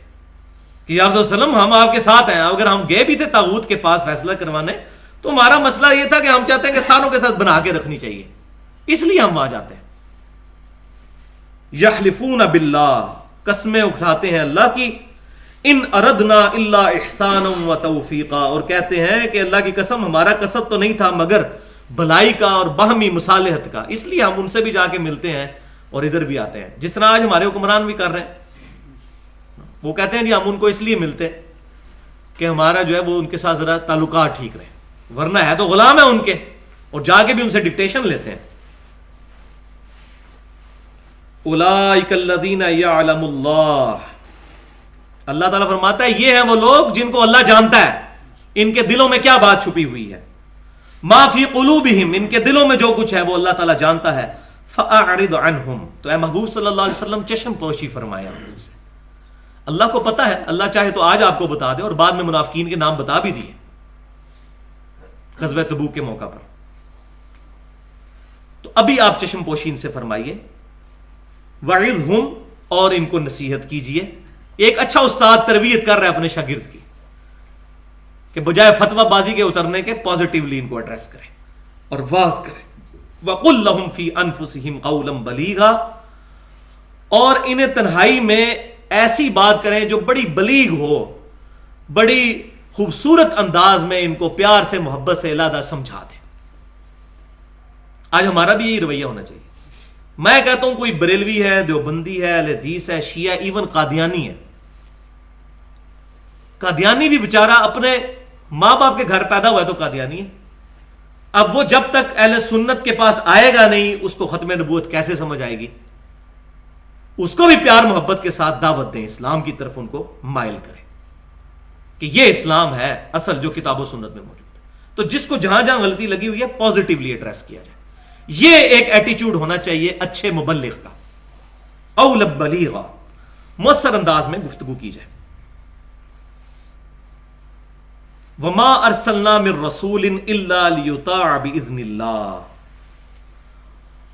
کہ یا رسول اللہ علیہ وسلم ہم آپ کے ساتھ ہیں. اگر ہم گئے بھی تھے طاغوت کے پاس فیصلہ کروانے تو ہمارا مسئلہ یہ تھا کہ ہم چاہتے ہیں کہ ساروں کے ساتھ بنا کے رکھنی چاہیے, اس لیے ہم وہاں جاتے ہیں. یحلفون باللہ, قسمیں اٹھاتے ہیں اللہ کی. ان اردنا الا احسانا و توفیقا, اور کہتے ہیں کہ اللہ کی قسم ہمارا قصد تو نہیں تھا مگر بھلائی کا اور باہمی مصالحت کا, اس لیے ہم ان سے بھی جا کے ملتے ہیں اور ادھر بھی آتے ہیں. جس طرح آج ہمارے حکمران بھی کر رہے ہیں, وہ کہتے ہیں جی ہم ان کو اس لیے ملتے کہ ہمارا جو ہے وہ ان کے ساتھ ذرا تعلقات ٹھیک رہے، ورنہ ہے تو غلام ہے ان کے، اور جا کے بھی ان سے ڈکٹیشن لیتے ہیں. اولئک الذین یعلم اللہ، اللہ تعالیٰ فرماتا ہے یہ ہیں وہ لوگ جن کو اللہ جانتا ہے ان کے دلوں میں کیا بات چھپی ہوئی ہے. ما فی قلوبہم، ان کے دلوں میں جو کچھ ہے وہ اللہ تعالیٰ جانتا ہے. فاعرض عنہم، تو اے محبوب صلی اللہ علیہ وسلم چشم پوشی فرمایا ان سے. اللہ کو پتا ہے، اللہ چاہے تو آج آپ کو بتا دے اور بعد میں منافقین کے نام بتا بھی دیے غزوہ تبوک کے موقع پر. تو ابھی آپ چشم پوشی ان سے فرمائیے. وعظہم، اور ان کو نصیحت کیجئے. ایک اچھا استاد تربیت کر رہا ہے اپنے شاگرد کی کہ بجائے فتویٰ بازی کے اترنے کے پازیٹیولی ان کو ایڈریس کرے اور واز کرے. وَقُلْ لَهُمْ فِي أَنفُسِهِمْ قَوْلًا بَلِيغًا، اور انہیں تنہائی میں ایسی بات کریں جو بڑی بلیغ ہو، بڑی خوبصورت انداز میں ان کو پیار سے محبت سے علیحدہ سمجھا دیں. آج ہمارا بھی یہی رویہ ہونا چاہیے. میں کہتا ہوں کوئی بریلوی ہے، دیوبندی ہے، اہل حدیث ہے، شیعہ، ایون قادیانی ہے. قادیانی بھی بیچارہ اپنے ماں باپ کے گھر پیدا ہوا ہے تو قادیانی ہے. اب وہ جب تک اہل سنت کے پاس آئے گا نہیں اس کو ختم نبوت کیسے سمجھ آئے گی؟ اس کو بھی پیار محبت کے ساتھ دعوت دیں، اسلام کی طرف ان کو مائل کریں کہ یہ اسلام ہے اصل جو کتاب و سنت میں موجود ہے. تو جس کو جہاں جہاں غلطی لگی ہوئی ہے پازیٹیولی ایڈریس کیا جائے. یہ ایک ایٹیچیوڈ ہونا چاہیے اچھے مبلغ کا. اول بلیغا، مؤثر انداز میں گفتگو کی جائے. وما ارسلنا من رسول الا لیطاع باذن اللہ،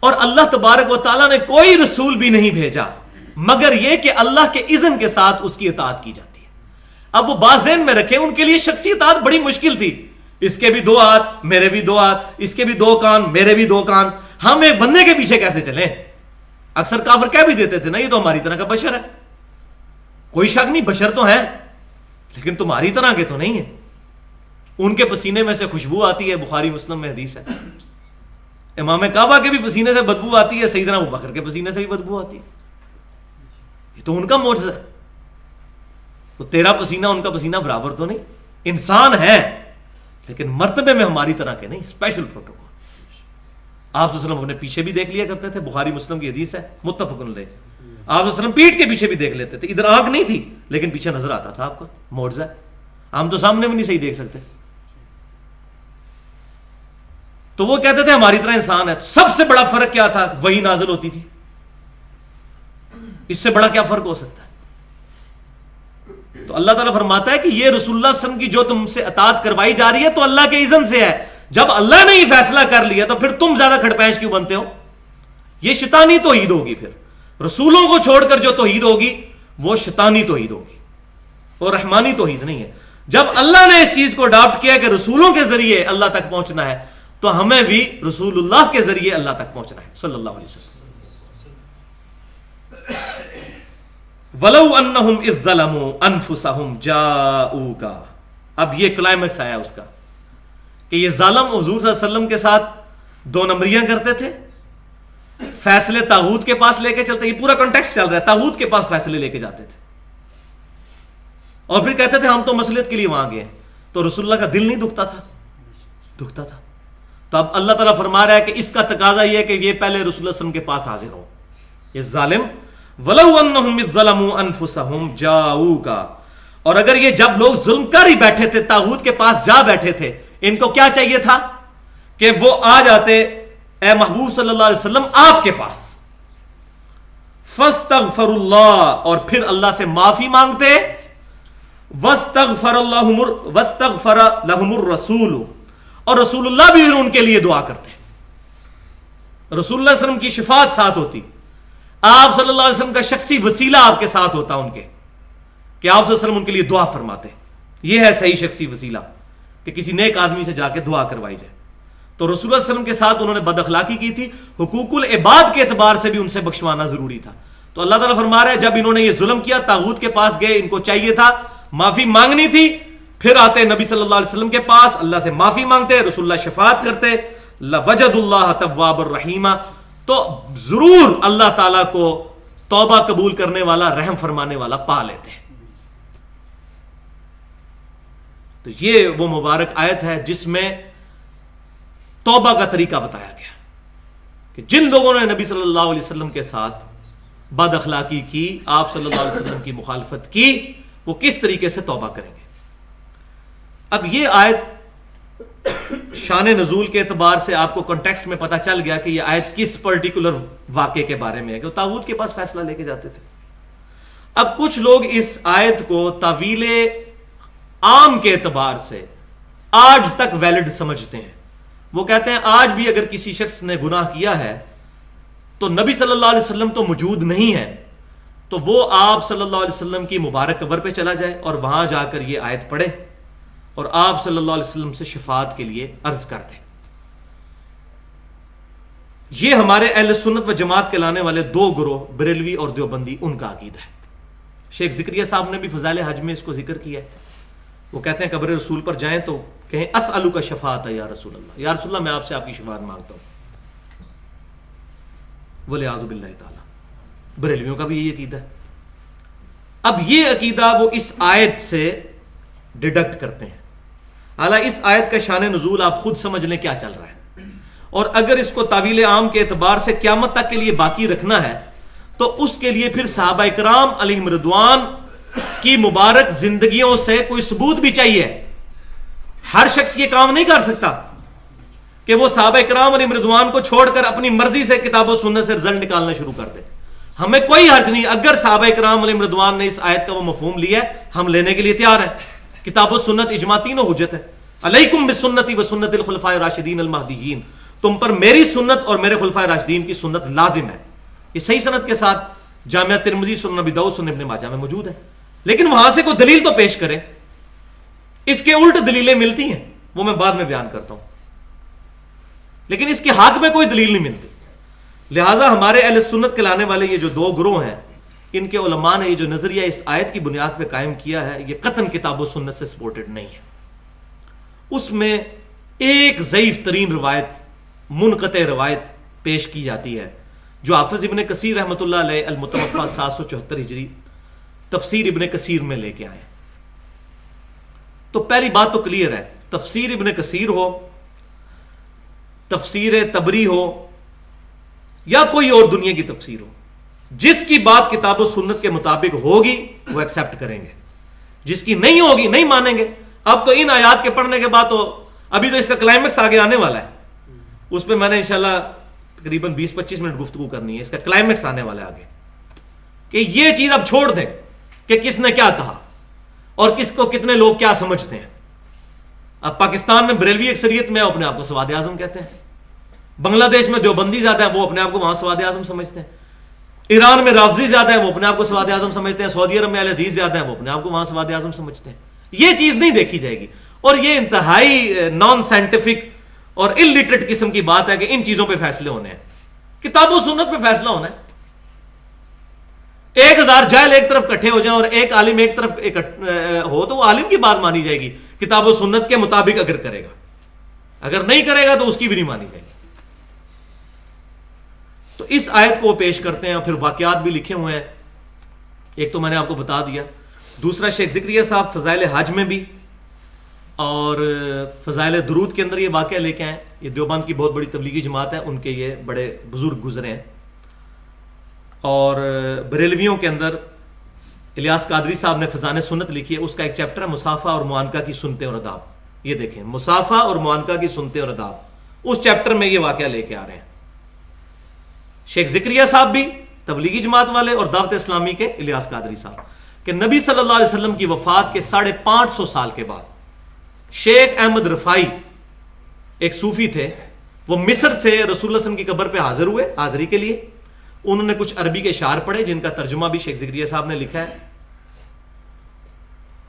اور اللہ تبارک و تعالیٰ نے کوئی رسول بھی نہیں بھیجا مگر یہ کہ اللہ کے اذن کے ساتھ اس کی اطاعت کی جاتی ہے. اب وہ بات ذہن میں رکھیں، ان کے لیے شخصی اطاعت بڑی مشکل تھی. اس کے بھی 2 ہاتھ میرے بھی 2 ہاتھ، اس کے بھی 2 کان میرے بھی 2 کان، ہم ایک بندے کے پیچھے کیسے چلیں؟ اکثر کافر کہہ بھی دیتے تھے نا یہ تو ہماری طرح کا بشر ہے. کوئی شک نہیں، بشر تو ہیں لیکن تمہاری طرح کے تو نہیں ہیں. ان کے پسینے میں سے خوشبو آتی ہے، بخاری مسلم میں حدیث ہے. امام کعبہ کے بھی پسینے سے بدبو آتی ہے، سیدنا ابوبکر کے پسینے سے بھی بدبو آتی ہے. یہ تو ان کا معجزہ ہے. تو تیرا پسینہ ان کا پسینہ برابر تو نہیں. انسان ہے لیکن مرتبے میں ہماری طرح کے نہیں، اسپیشل پروٹوکول. آپ صلی اللہ علیہ وسلم اپنے پیچھے بھی دیکھ لیا کرتے تھے، بخاری مسلم کی حدیث ہے متفق علیہ. آپ صلی اللہ علیہ وسلم پیٹھ کے پیچھے بھی دیکھ لیتے تھے، ادھر آنکھ نہیں تھی لیکن پیچھے نظر آتا تھا. آپ کا معجزہ ہے. ہم تو سامنے بھی نہیں صحیح دیکھ سکتے. تو وہ کہتے تھے ہماری طرح انسان ہے. سب سے بڑا فرق کیا تھا؟ وہی نازل ہوتی تھی. اس سے بڑا کیا فرق ہو سکتا ہے؟ تو اللہ تعالیٰ فرماتا ہے کہ یہ رسول اللہ صلی اللہ علیہ وسلم کی جو تم سے اطاعت کروائی جا رہی ہے تو اللہ کے اذن سے ہے. جب اللہ نے ہی فیصلہ کر لیا تو پھر تم زیادہ کھڑپینچ کیوں بنتے ہو؟ یہ شیطانی توحید ہوگی. پھر رسولوں کو چھوڑ کر جو توحید ہوگی وہ شیطانی توحید ہوگی اور رحمانی توحید نہیں ہے. جب اللہ نے اس چیز کو اڈاپٹ کیا کہ رسولوں کے ذریعے اللہ تک پہنچنا ہے تو ہمیں بھی رسول اللہ کے ذریعے اللہ تک پہنچنا ہے صلی اللہ علیہ وسلم. وَلَوْ أَنَّهُمْ إِذْ ظَلَمُوا أَنفُسَهُمْ جَاءُوكَ. اب یہ کلائمیکس آیا اس کا کہ یہ ظالم حضور صلی اللہ علیہ وسلم کے ساتھ 2 نمبریاں کرتے تھے، فیصلے طاغوت کے پاس لے کے چلتے. یہ پورا کنٹیکسٹ چل رہا ہے، طاغوت کے پاس فیصلے لے کے جاتے تھے اور پھر کہتے تھے ہم تو مصلحت کے لیے وہاں گئے. تو رسول اللہ کا دل نہیں دکھتا تھا؟ دکھتا تھا. تو اب اللہ تعالیٰ فرما رہا ہے کہ اس کا تقاضا یہ ہے کہ یہ پہلے رسول اللہ صلی اللہ علیہ وسلم کے پاس حاضر ہو. یہ ظالم وَلَوْ أَنَّهُمْ إِذْ ظَلَمُوا أَنفُسَهُمْ جَاءُوكَ. اور اگر یہ جب لوگ ظلم کر ہی بیٹھے تھے، طاغوت کے پاس جا بیٹھے تھے، ان کو کیا چاہیے تھا کہ وہ آ جاتے اے محبوب صلی اللہ علیہ وسلم آپ کے پاس. فَاسْتَغْفَرُ اللَّهَ، اور پھر اللہ سے معافی مانگتے. وَاسْتَغْفَرَ لَهُمُ الرَّسُولُ، اور رسول اللہ بھی ان کے لیے دعا کرتے. رسول اللہ صلی اللہ علیہ وسلم کی شفاعت ساتھ ہوتی. آپ صلی اللہ علیہ وسلم کا شخصی وسیلہ آپ کے ساتھ ہوتا ان کے کہ آپ صلی اللہ علیہ وسلم ان کے لیے دعا فرماتے. یہ ہے صحیح شخصی وسیلہ کہ کسی نیک آدمی سے جا کے دعا کروائی جائے. تو رسول اللہ صلی اللہ علیہ وسلم کے ساتھ انہوں نے بد اخلاقی کی تھی، حقوق العباد کے اعتبار سے بھی ان سے بخشوانا ضروری تھا. تو اللہ تعالیٰ فرما رہا ہے جب انہوں نے یہ ظلم کیا، طاغوت کے پاس گئے، ان کو چاہیے تھا معافی مانگنی تھی. پھر آتے نبی صلی اللہ علیہ وسلم کے پاس، اللہ سے معافی مانگتے، رسول اللہ شفاعت کرتے. لَوَجَدُ اللَّهَ تَوَّابًا رَحِيمًا، تو ضرور اللہ تعالیٰ کو توبہ قبول کرنے والا، رحم فرمانے والا پا لیتے. تو یہ وہ مبارک آیت ہے جس میں توبہ کا طریقہ بتایا گیا کہ جن لوگوں نے نبی صلی اللہ علیہ وسلم کے ساتھ بد اخلاقی کی، آپ صلی اللہ علیہ وسلم کی مخالفت کی، وہ کس طریقے سے توبہ کریں گے۔ اب یہ آیت شان نزول کے اعتبار سے آپ کو کنٹیکسٹ میں پتہ چل گیا کہ یہ آیت کس پرٹیکولر واقعے کے بارے میں ہے کہ وہ طاغوت کے پاس فیصلہ لے کے جاتے تھے۔ اب کچھ لوگ اس آیت کو تعویل عام کے اعتبار سے آج تک ویلڈ سمجھتے ہیں۔ وہ کہتے ہیں آج بھی اگر کسی شخص نے گناہ کیا ہے تو نبی صلی اللہ علیہ وسلم تو موجود نہیں ہے، تو وہ آپ صلی اللہ علیہ وسلم کی مبارک قبر پہ چلا جائے اور وہاں جا کر یہ آیت پڑھے اور آپ صلی اللہ علیہ وسلم سے شفاعت کے لیے عرض کر دیں۔ یہ ہمارے اہل سنت و جماعت کے لانے والے دو گروہ، بریلوی اور دیوبندی، ان کا عقیدہ ہے۔ شیخ زکریا صاحب نے بھی فضائل حج میں اس کو ذکر کیا ہے۔ وہ کہتے ہیں قبر رسول پر جائیں تو کہیں اسألک شفاعت یا رسول اللہ، یا رسول اللہ میں آپ سے آپ کی شفاعت مانگتا ہوں، ولیعوذ باللہ تعالی۔ بریلویوں کا بھی یہی عقیدہ ہے۔ اب یہ عقیدہ وہ اس آیت سے ڈیڈکٹ کرتے ہیں، حالانکہ اس آیت کا شان نزول آپ خود سمجھ لیں کیا چل رہا ہے، اور اگر اس کو تعویل عام کے اعتبار سے قیامت تک کے لیے باقی رکھنا ہے تو اس کے لیے پھر صحابہ کرام علیہم رضوان کی مبارک زندگیوں سے کوئی ثبوت بھی چاہیے۔ ہر شخص یہ کام نہیں کر سکتا کہ وہ صحابہ کرام علیہم رضوان کو چھوڑ کر اپنی مرضی سے کتاب و سنت سے رزلٹ نکالنا شروع کر دے۔ ہمیں کوئی حرج نہیں، اگر صحابہ کرام علیہم رضوان نے اس آیت کا وہ مفہوم لیا ہے ہم لینے کے لیے تیار ہیں۔ کتاب و سنت اجماع تینوں حجت ہے۔ علیکم بسنتی و سنت الخلفاء الراشدین المہدیین، تم پر میری سنت اور میرے خلفاء راشدین کی سنت لازم ہے۔ یہ صحیح سند کے ساتھ جامعہ ترمذی، سنن ابی داؤد، سنن ابن ماجہ میں موجود ہے، لیکن وہاں سے کوئی دلیل تو پیش کریں۔ اس کے الٹ دلیلیں ملتی ہیں، وہ میں بعد میں بیان کرتا ہوں، لیکن اس کے حق میں کوئی دلیل نہیں ملتی۔ لہٰذا ہمارے اہل سنت کے لانے والے یہ جو دو گروہ ہیں، ان کے علماء نے یہ جو نظریہ اس آیت کی بنیاد پہ قائم کیا ہے، یہ قطعاً کتاب و سنت سے سپورٹڈ نہیں ہے۔ اس میں ایک ضعیف ترین روایت، منقطع روایت پیش کی جاتی ہے جو حافظ ابن کثیر رحمۃ اللہ علیہ المتوفیٰ 774 ہجری تفسیر ابن کثیر میں لے کے آئے۔ تو پہلی بات تو کلیئر ہے، تفسیر ابن کثیر ہو، تفسیر تبری ہو، یا کوئی اور دنیا کی تفسیر ہو، جس کی بات کتاب و سنت کے مطابق ہوگی وہ ایکسیپٹ کریں گے، جس کی نہیں ہوگی نہیں مانیں گے۔ اب تو ان آیات کے پڑھنے کے بعد تو ابھی تو اس کا کلائمیکس آگے آنے والا ہے، اس پہ میں نے انشاءاللہ تقریباً 20-25 منٹ گفتگو کرنی ہے، اس کا کلائمیکس آنے والا ہے آگے، کہ یہ چیز اب چھوڑ دیں کہ کس نے کیا کہا اور کس کو کتنے لوگ کیا سمجھتے ہیں۔ اب پاکستان میں بریلوی اکثریت میں اپنے آپ کو سواد اعظم کہتے ہیں، بنگلہ دیش میں دیوبندی زیادہ ہے، وہ اپنے آپ کو وہاں سواد اعظم سمجھتے ہیں، ایران میں رافضی زیادہ ہے، وہ اپنے آپ کو سواد اعظم سمجھتے ہیں، سعودی عرب میں اہل حدیث زیادہ ہے، وہ اپنے آپ کو وہاں سواد اعظم سمجھتے ہیں۔ یہ چیز نہیں دیکھی جائے گی، اور یہ انتہائی نان سائنٹیفک اور الٹریٹ قسم کی بات ہے کہ ان چیزوں پہ فیصلے ہونے ہیں، کتاب و سنت پہ فیصلہ ہونا ہے۔ 1000 جاہل ایک طرف اکٹھے ہو جائیں اور ایک عالم ایک طرف ہو تو وہ عالم کی بات مانی جائے گی، کتاب و سنت کے مطابق اگر کرے گا، اگر نہیں کرے گا تو اس کی بھی نہیں مانی جائے گی۔ تو اس آیت کو وہ پیش کرتے ہیں، اور پھر واقعات بھی لکھے ہوئے ہیں، ایک تو میں نے آپ کو بتا دیا، دوسرا شیخ زکریا صاحب فضائل حج میں بھی اور فضائل درود کے اندر یہ واقعہ لے کے آئے۔ یہ دیوبند کی بہت بڑی تبلیغی جماعت ہے، ان کے یہ بڑے بزرگ گزرے ہیں۔ اور بریلویوں کے اندر الیاس قادری صاحب نے فضائل سنت لکھی ہے، اس کا ایک چیپٹر ہے مصافحہ اور معانقہ کی سنتیں اور آداب۔ یہ دیکھیں، مصافحہ اور معانقہ کی سنتیں اور آداب، اس چیپٹر میں یہ واقعہ لے کے آ رہے ہیں۔ شیخ زکریا صاحب بھی تبلیغی جماعت والے، اور دعوت اسلامی کے الیاس قادری صاحب، کہ نبی صلی اللہ علیہ وسلم کی وفات کے 550 سال کے بعد شیخ احمد رفائی ایک صوفی تھے، وہ مصر سے رسول اللہ صلی اللہ علیہ وسلم کی قبر پہ حاضر ہوئے حاضری کے لیے۔ انہوں نے کچھ عربی کے اشعار پڑھے جن کا ترجمہ بھی شیخ زکریا صاحب نے لکھا ہے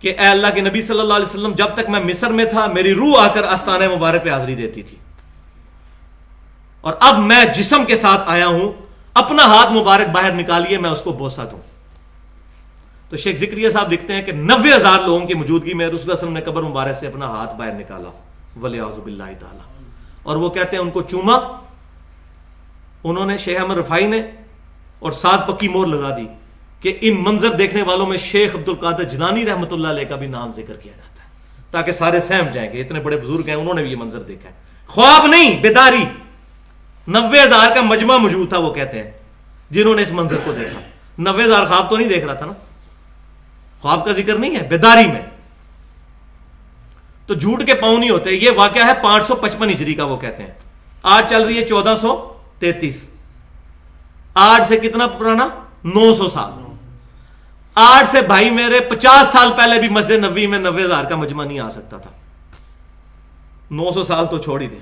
کہ اے اللہ کے نبی صلی اللہ علیہ وسلم، جب تک میں مصر میں تھا میری روح آ کر آستانہ مبارک پہ حاضری دیتی تھی، اور اب میں جسم کے ساتھ آیا ہوں، اپنا ہاتھ مبارک باہر نکالیے میں اس کو بوسہ دوں۔ تو شیخ زکریا صاحب لکھتے ہیں کہ 90,000 لوگوں کی موجودگی میں رسول اللہ صلی اللہ علیہ وسلم نے قبر مبارک سے اپنا ہاتھ باہر نکالا، ولیعوذ باللہ تعالی، اور وہ کہتے ہیں ان کو چوما انہوں نے، شیخ احمد رفائی نے، اور ساتھ پکی مور لگا دی کہ ان منظر دیکھنے والوں میں شیخ عبد القادر جیلانی رحمۃ اللہ علیہ کا بھی نام ذکر کیا جاتا ہے۔ تاکہ سارے سہم جائیں گے اتنے بڑے بزرگ ہیں انہوں نے بھی یہ منظر دیکھا ہے. خواب نہیں بیداری. 90,000 کا مجمع موجود تھا وہ کہتے ہیں جنہوں نے اس منظر کو دیکھا. 90,000 خواب تو نہیں دیکھ رہا تھا نا, خواب کا ذکر نہیں ہے, بیداری میں. تو جھوٹ کے پاؤں نہیں ہوتے. یہ واقعہ ہے 555 ہجری کا, وہ کہتے ہیں آج چل رہی ہے 1433. آج سے کتنا پرانا؟ 900 سال. آج سے بھائی میرے 50 سال پہلے بھی مسجد نبوی میں 90,000 کا مجمع نہیں آ سکتا تھا. 900 سال تو چھوڑ ہی دیں.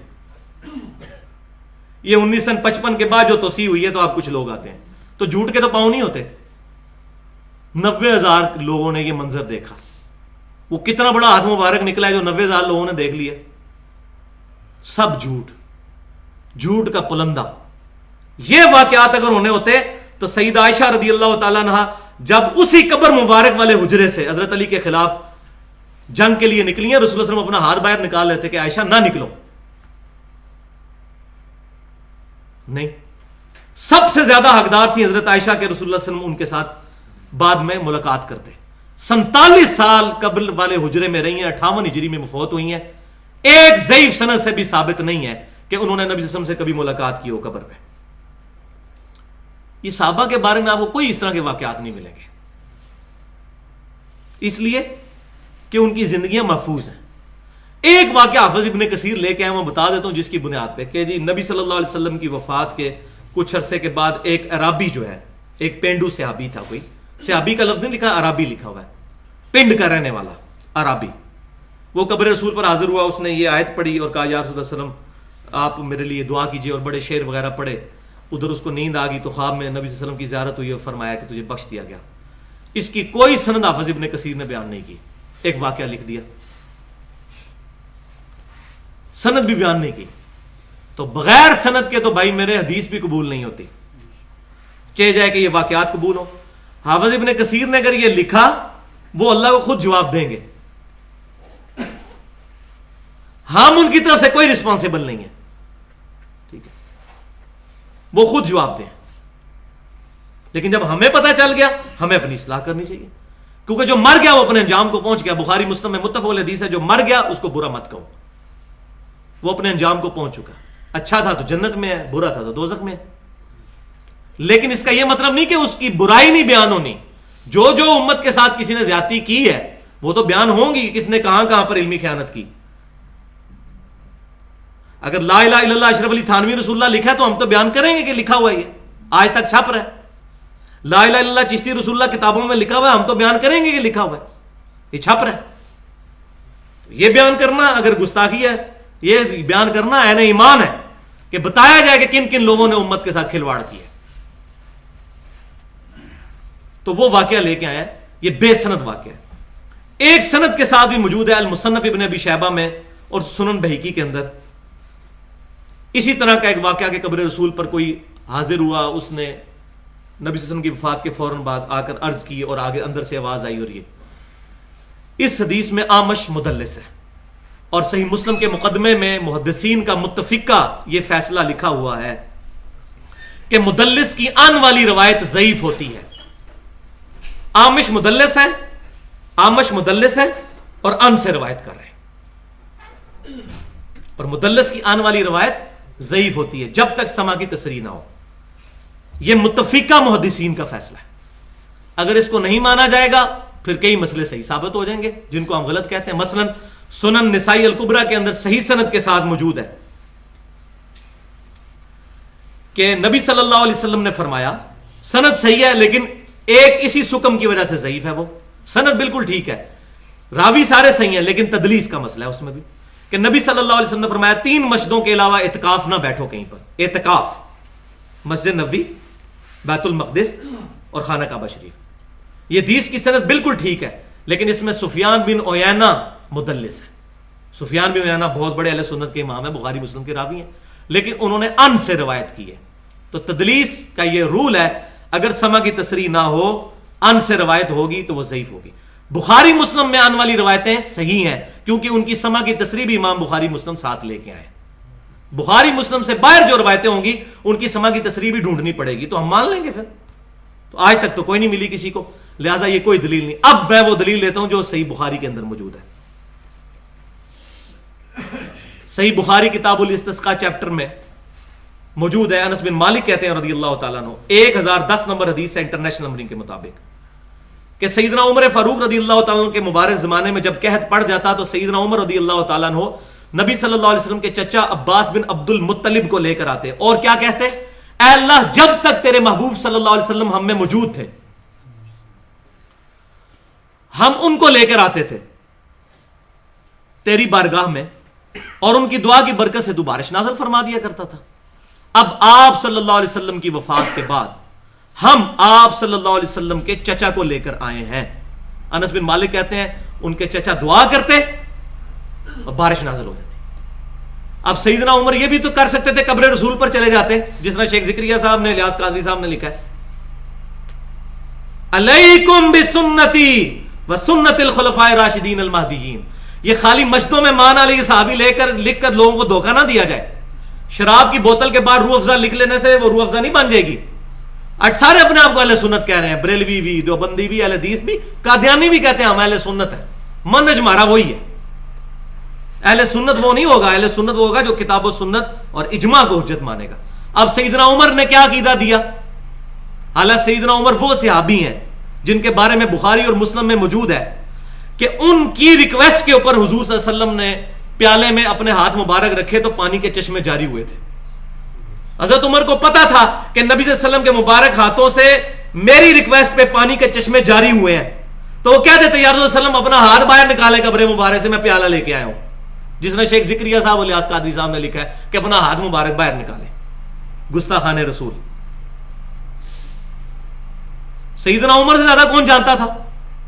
یہ 1955 کے بعد جو توسیع ہوئی ہے تو آپ کچھ لوگ آتے ہیں. تو جھوٹ کے تو پاؤں نہیں ہوتے. 90,000 لوگوں نے یہ منظر دیکھا. وہ کتنا بڑا ہاتھ مبارک نکلا ہے جو 90,000 لوگوں نے دیکھ لیا. سب جھوٹ, جھوٹ کا پلندہ. یہ واقعات اگر ہونے ہوتے تو سیدہ عائشہ رضی اللہ تعالیٰ عنہا جب اسی قبر مبارک والے حجرے سے حضرت علی کے خلاف جنگ کے لیے نکلی ہیں, رسول اللہ علیہ وسلم اپنا ہاتھ باہر نکال لیتے کہ عائشہ نہ نکلو. نہیں, سب سے زیادہ حقدار تھی حضرت عائشہ کے رسول اللہ علیہ وسلم ان کے ساتھ بعد میں ملاقات کرتے. 47 سال قبر والے حجرے میں رہی ہیں, 58 ہجری میں مفوت ہوئی ہیں. ایک ضعیف سند سے بھی ثابت نہیں ہے کہ انہوں نے نبی صلی اللہ علیہ وسلم سے کبھی ملاقات کی ہو قبر پہ. یہ صحابہ کے بارے میں آپ کو کوئی اس طرح کے واقعات نہیں ملیں گے, اس لیے کہ ان کی زندگیاں محفوظ ہیں. ایک واقعہ حافظ ابن کثیر لے کے آئے, میں بتا دیتا ہوں جس کی بنیاد پہ کہ جی نبی صلی اللہ علیہ وسلم کی وفات کے کچھ عرصے کے بعد ایک عرابی جو ہے, ایک پینڈو صحابی تھا, کوئی صحابی کا لفظ نہیں لکھا, عرابی لکھا ہوا ہے, پنڈ کا رہنے والا عرابی. وہ قبر رسول پر حاضر ہوا, اس نے یہ آیت پڑھی اور کہا یا رسول اللہ علیہ وسلم آپ میرے لیے دعا کیجئے, اور بڑے شعر وغیرہ پڑھے. ادھر اس کو نیند آ گئی تو خواب میں نبی صلی اللہ علیہ وسلم کی زیارت ہوئی اور فرمایا کہ تجھے بخش دیا گیا. اس کی کوئی سند حافظ ابن کثیر نے بیان نہیں کی, ایک واقعہ لکھ دیا, سند بھی بیان نہیں کی. تو بغیر سند کے تو بھائی میرے حدیث بھی قبول نہیں ہوتی, چاہے جائے کہ یہ واقعات قبول ہو. حافظ ابن کثیر نے اگر یہ لکھا وہ اللہ کو خود جواب دیں گے, ہم ان کی طرف سے کوئی رسپانسیبل نہیں ہے, ٹھیک ہے, وہ خود جواب دیں. لیکن جب ہمیں پتہ چل گیا ہمیں اپنی اصلاح کرنی چاہیے, کیونکہ جو مر گیا وہ اپنے انجام کو پہنچ گیا. بخاری مسلم میں متفق الحدیث ہے, جو مر گیا اس کو برا مت کہو, وہ اپنے انجام کو پہنچ چکا. اچھا تھا تو جنت میں ہے, برا تھا تو دوزخ میں ہے. لیکن اس کا یہ مطلب نہیں کہ اس کی برائی نہیں بیان ہونی. جو امت کے ساتھ کسی نے زیادتی کی ہے وہ تو بیان ہوں گی, کس نے کہاں کہاں پر علمی خیانت کی. اگر لا الہ الا اللہ اشرف علی تھانوی رسول اللہ لکھا ہے تو ہم تو بیان کریں گے کہ لکھا ہوا ہے, یہ آج تک چھپ رہا ہے. لا الہ الا اللہ چشتی رسول اللہ کتابوں میں لکھا ہوا ہے, ہم تو بیان کریں گے کہ لکھا ہوا ہے, یہ چھپ رہا ہے. یہ بیان کرنا اگر گستاخی ہے, یہ بیان کرنا عین ایمان ہے کہ بتایا جائے کہ کن کن لوگوں نے امت کے ساتھ کھلواڑ کیا. تو وہ واقعہ لے کے آیا, یہ بے سند واقعہ ہے. ایک سند کے ساتھ بھی موجود ہے المصنف ابن ابی شیبہ میں اور سنن بہیقی کے اندر. اسی طرح کا ایک واقعہ کہ قبر رسول پر کوئی حاضر ہوا, اس نے نبی صلی اللہ علیہ وسلم کی وفات کے فوراً بعد آ کر عرض کی اور آگے اندر سے آواز آئی. اور یہ اس حدیث میں آمش مدلس ہے, اور صحیح مسلم کے مقدمے میں محدثین کا متفقہ یہ فیصلہ لکھا ہوا ہے کہ مدلس کی آن والی روایت ضعیف ہوتی ہے. آمش مدلس ہے اور ان سے روایت کر رہے ہیں, اور مدلس کی آن والی روایت ضعیف ہوتی ہے جب تک سما کی تصریح نہ ہو. یہ متفقہ محدثین کا فیصلہ ہے. اگر اس کو نہیں مانا جائے گا پھر کئی مسئلے صحیح ثابت ہو جائیں گے جن کو ہم غلط کہتے ہیں. مثلا سنن نسائی الکبریٰ کے اندر صحیح سند کے ساتھ موجود ہے کہ نبی صلی اللہ علیہ وسلم نے فرمایا, سند صحیح ہے لیکن ایک اسی سکم کی وجہ سے ضعیف ہے. وہ سند بالکل ٹھیک ہے, راوی سارے صحیح ہیں, لیکن تدلیس کا مسئلہ ہے اس میں بھی, کہ نبی صلی اللہ علیہ وسلم نے فرمایا 3 مسجدوں کے علاوہ اعتکاف نہ بیٹھو کہیں پر. اعتکاف مسجد نبوی, بیت المقدس اور خانہ کعبہ شریف. یہ حدیث کی سند بالکل ٹھیک ہے, لیکن اس میں سفیان بن عیینہ مدلس ہے. سفیان بن عیینہ بہت بڑے اہل سنت کے امام ہیں, بخاری مسلم کے راوی ہیں, لیکن انہوں نے ان سے روایت کی ہے. تو تدلیس کا یہ رول ہے, اگر سما کی تصریح نہ ہو, ان سے روایت ہوگی تو وہ ضعیف ہوگی. بخاری مسلم میں آن والی روایتیں صحیح ہیں کیونکہ ان کی سما کی تصریح بھی امام بخاری مسلم ساتھ لے کے آئے. بخاری مسلم سے باہر جو روایتیں ہوں گی ان کی سما کی تصریح بھی ڈھونڈنی پڑے گی, تو ہم مان لیں گے پھر. تو آج تک تو کوئی نہیں ملی کسی کو, لہٰذا یہ کوئی دلیل نہیں. اب میں وہ دلیل لیتا ہوں جو صحیح بخاری کے اندر موجود ہے. صحیح بخاری کتاب الاستسقاء چیپٹر میں موجود ہے. انس بن مالک کہتے ہیں رضی اللہ تعالیٰ عنہ 1010 نمبر حدیث ہے انٹرنیشنل نمبرنگ کے مطابق کہ سیدنا عمر فاروق رضی اللہ تعالیٰ عنہ کے مبارک زمانے میں جب قحط پڑ جاتا تو سیدنا عمر رضی اللہ تعالیٰ عنہ نبی صلی اللہ علیہ وسلم کے چچا عباس بن عبد المطلب کو لے کر آتے اور کیا کہتے اے اللہ جب تک تیرے محبوب صلی اللہ علیہ وسلم ہم میں موجود تھے ہم ان کو لے کر آتے تھے تیری بارگاہ میں اور ان کی دعا کی برکت سے تو بارش نازل فرما دیا کرتا تھا. اب آپ صلی اللہ علیہ وسلم کی وفات کے بعد ہم آپ صلی اللہ علیہ وسلم کے چچا کو لے کر آئے ہیں. انس بن مالک کہتے ہیں ان کے چچا دعا کرتے اور بارش نازل ہو جاتی. اب سیدنا عمر یہ بھی تو کر سکتے تھے قبر رسول پر چلے جاتے جس طرح شیخ ذکریہ صاحب نے الیاس قادری صاحب نے لکھا ہے علیکم بسنتی وسنت الخلفاء الراشدین المہدیین. یہ خالی مسجدوں میں مان علی صحابی لکھ کر لوگوں کو دھوکہ نہ دیا جائے. شراب کی بوتل کے بعد روح افزا لکھ لینے سے وہ روح افزا نہیں بن جائے گی. آج سارے اپنے آپ کو اہل سنت کہہ رہے ہیں, بریلوی بھی, دیوبندی بھی, اہل حدیث بھی, قادیانی بھی کہتے ہیں ہم اہل سنت ہیں. منہج ہمارا وہی ہے. اہل سنت وہ نہیں ہوگا, اہل سنت وہ ہوگا جو کتاب و سنت اور اجماع کو حجت مانے گا. اب سیدنا عمر نے کیا عقیدہ دیا؟ حالانکہ سیدنا عمر وہ صحابی ہیں جن کے بارے میں بخاری اور مسلم میں موجود ہے کہ ان کی ریکویسٹ کے اوپر حضور صلی اللہ علیہ وسلم نے پیالے میں اپنے ہاتھ مبارک رکھے تو پانی کے چشمے جاری ہوئے تھے. حضرت عمر کو پتا تھا کہ نبی صلی اللہ علیہ وسلم کے مبارک ہاتھوں سے میری ریکویسٹ پہ پانی کے چشمے جاری ہوئے ہیں, تو وہ کہہ دیتے یا رسول اللہ صلی اللہ علیہ وسلم اپنا ہاتھ باہر نکالے قبر مبارک سے, میں پیالہ لے کے آیا ہوں. جس نے شیخ ذکریہ صاحب الیاس قادری صاحب نے لکھا ہے کہ اپنا ہاتھ مبارک باہر نکالے. گستاخان رسول. سیدنا عمر سے زیادہ کون جانتا تھا؟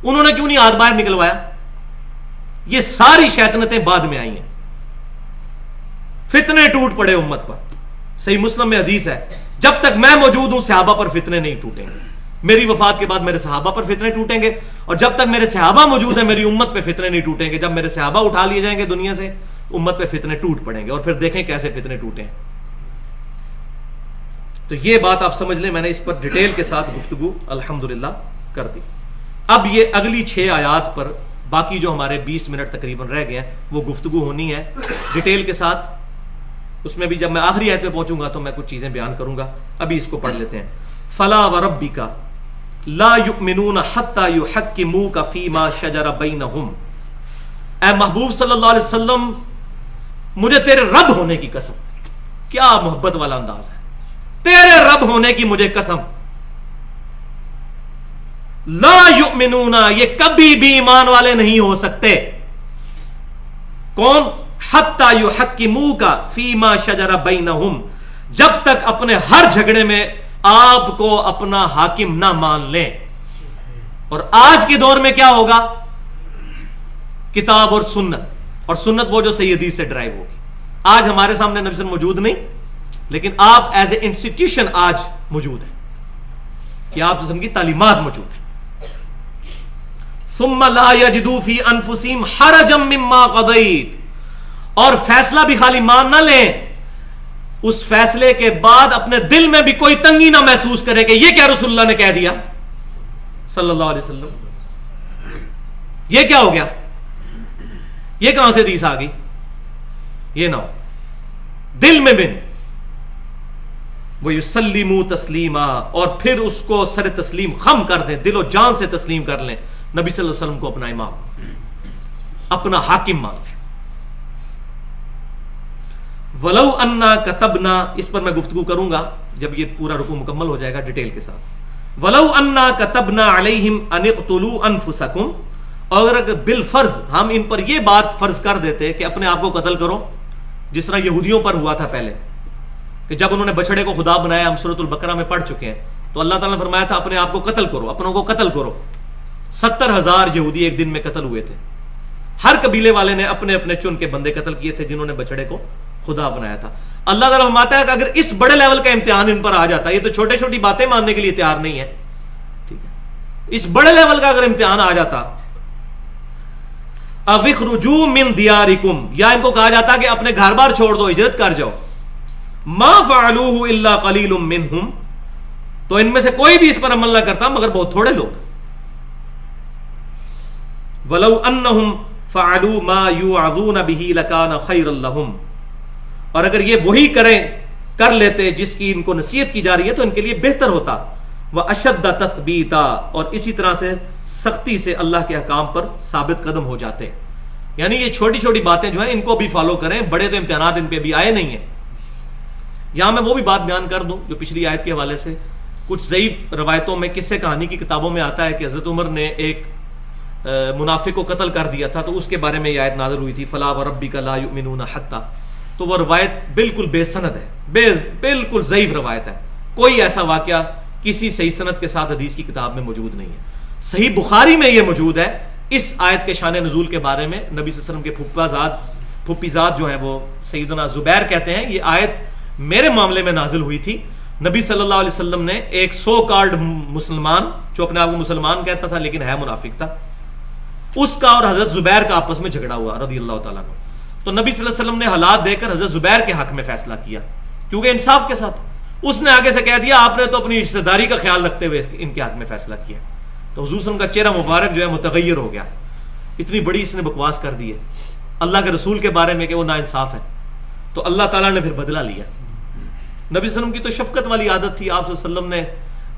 انہوں نے کیوں نہیں ہاتھ باہر نکلوایا؟ یہ ساری شیطنتیں بعد میں آئی ہیں. فتنے ٹوٹ پڑے امت پر. صحیح مسلم میں حدیث ہے جب تک میں موجود ہوں صحابہ پر فتنے نہیں ٹوٹیں گے. میری وفات کے بعد میرے صحابہ پر فتنے ٹوٹیں گے, اور جب تک میرے صحابہ موجود ہیں میری امت پہ فتنے نہیں ٹوٹیں گے. جب میرے صحابہ اٹھا لیے جائیں گے دنیا سے امت پہ فتنے ٹوٹ پڑیں گے, اور پھر دیکھیں کیسے فتنے ٹوٹے ہیں. تو یہ بات آپ سمجھ لیں, میں نے اس پر ڈیٹیل کے ساتھ گفتگو الحمدللہ کر دی. اب یہ اگلی 6 آیات پر باقی جو ہمارے 20 منٹ تقریباً رہ گئے ہیں وہ گفتگو ہونی ہے ڈیٹیل کے ساتھ. اس میں بھی جب میں آخری آیت پہ پہنچوں گا تو میں کچھ چیزیں بیان کروں گا. ابھی اس کو پڑھ لیتے ہیں. فلا وربک لا یؤمنون حتی یحکموک فیما شجر بینہم. اے محبوب صلی اللہ علیہ وسلم مجھے تیرے رب ہونے کی قسم. کیا محبت والا انداز ہے, تیرے رب ہونے کی مجھے قسم. لا یؤمنون, یہ کبھی بھی ایمان والے نہیں ہو سکتے. کون؟ حتی یحکموک فیما شجر بینہم, جب تک اپنے ہر جھگڑے میں آپ کو اپنا حاکم نہ مان لیں. اور آج کے دور میں کیا ہوگا؟ کتاب اور سنت, اور سنت وہ جو صحیح حدیث سے ڈرائیو ہوگی. آج ہمارے سامنے نبی صلی اللہ علیہ وسلم موجود نہیں, لیکن آپ ایز اے انسٹیٹیوشن آج موجود ہیں کہ آپ کی تعلیمات موجود ہیں. ثم لا یجدوا فی انفسہم حرجا مما قضیت, اور فیصلہ بھی خالی مان نہ لیں, اس فیصلے کے بعد اپنے دل میں بھی کوئی تنگی نہ محسوس کرے کہ یہ کیا رسول اللہ نے کہہ دیا صلی اللہ علیہ وسلم, یہ کیا ہو گیا, یہ کہاں سے حدیث آ گئی, یہ نہ ہو. دل میں بھی نہیں. وَيُسَلِّمُوا تَسْلِيمًا, اور پھر اس کو سر تسلیم خم کر دیں, دل و جان سے تسلیم کر لیں نبی صلی اللہ علیہ وسلم کو اپنا امام, اپنا حاکم مان لیں. وَلَوْ أَنَّا كَتَبْنَا, اس پر میں گفتگو کروں گا جب یہ پورا رکوع مکمل ہو جائے گا ڈیٹیل کے ساتھ. وَلَوْ أَنَّا كَتَبْنَا عَلَيْهِمْ أَنِ اقْتُلُوا أَنفُسَكُمْ, اور اگر بالفرض ہم ان پر یہ بات فرض کر دیتے کہ اپنے آپ کو قتل کرو, جس طرح یہودیوں پر ہوا تھا پہلے کہ جب انہوں نے بچڑے کو خدا بنایا, ہم سورۃ البقرہ میں پڑھ چکے ہیں, تو اللہ تعالیٰ نے فرمایا تھا اپنے آپ کو قتل کرو, اپنوں کو قتل کرو. 70,000 یہودی ایک دن میں قتل ہوئے تھے. ہر قبیلے والے نے اپنے اپنے چن کے بندے قتل کیے تھے جنہوں نے بچڑے کو خدا بنایا تھا. اللہ تعالیٰ فرماتا ہے کہ اگر اس بڑے لیول کا امتحان ان پر آ جاتا, یہ تو چھوٹے چھوٹی باتیں ماننے کے لیے تیار نہیں ہے, ٹھیک ہے, اس بڑے لیول کا اگر امتحان آ جاتا, اخرجوا من دیارکم, یا ان کو کہا جاتا کہ اپنے گھر بار چھوڑ دو, ہجرت کر جاؤ, ما فعلوه الا قلیل منہم, تو ان میں سے کوئی بھی اس پر عمل نہ کرتا مگر بہت تھوڑے لوگ. ولو انہم فعلوا ما یوعظون به لکان خیرا لہم, اور اگر یہ وہی کر لیتے جس کی ان کو نصیحت کی جا رہی ہے تو ان کے لیے بہتر ہوتا. وَأَشَدَّ تَثْبِيتًا، اور اسی طرح سے سختی سے اللہ کے احکام پر ثابت قدم ہو جاتے. یعنی یہ چھوٹی چھوٹی باتیں جو ہیں ان کو بھی فالو کریں، بڑے تو امتحانات ان پہ بھی آئے نہیں ہیں. یہاں میں وہ بھی بات بیان کر دوں جو پچھلی آیت کے حوالے سے کچھ ضعیف روایتوں میں قصے کہانی کی کتابوں میں آتا ہے کہ حضرت عمر نے ایک منافق کو قتل کر دیا تھا، تو اس کے بارے میں یہ آیت نازل ہوئی تھی فَلَا وَرَبِّكَ لَا يُؤْمِنُونَ حَتَّى. تو وہ روایت بالکل بے سند ہے، بالکل ضعیف روایت ہے. کوئی ایسا واقعہ کسی صحیح سند کے ساتھ حدیث کی کتاب میں موجود نہیں ہے. صحیح بخاری میں یہ موجود ہے اس آیت کے شان نزول کے بارے میں. نبی صلی اللہ علیہ وسلم کے پھپھی زاد جو ہیں وہ سیدنا زبیر کہتے ہیں یہ آیت میرے معاملے میں نازل ہوئی تھی. نبی صلی اللہ علیہ وسلم نے ایک سو کارڈ مسلمان جو اپنے آپ کو مسلمان کہتا تھا لیکن ہے منافق تھا، اس کا اور حضرت زبیر کا آپس میں جھگڑا ہوا رضی اللہ تعالیٰ عنہ. تو نبی صلی اللہ علیہ وسلم نے حالات دیکھ کر حضرت زبیر کے حق میں فیصلہ کیا کیونکہ انصاف کے ساتھ. اس نے آگے سے کہہ دیا آپ نے تو اپنی رشتہ داری کا خیال رکھتے ہوئے ان کے حق میں فیصلہ کیا. تو حضور صلی اللہ علیہ وسلم کا چہرہ مبارک جو ہے متغیر ہو گیا. اتنی بڑی اس نے بکواس کر دی ہے اللہ کے رسول کے بارے میں کہ وہ ناانصاف ہے. تو اللہ تعالیٰ نے پھر بدلہ لیا. نبی صلی اللہ علیہ وسلم کی تو شفقت والی عادت تھی، آپ صلی اللہ علیہ وسلم نے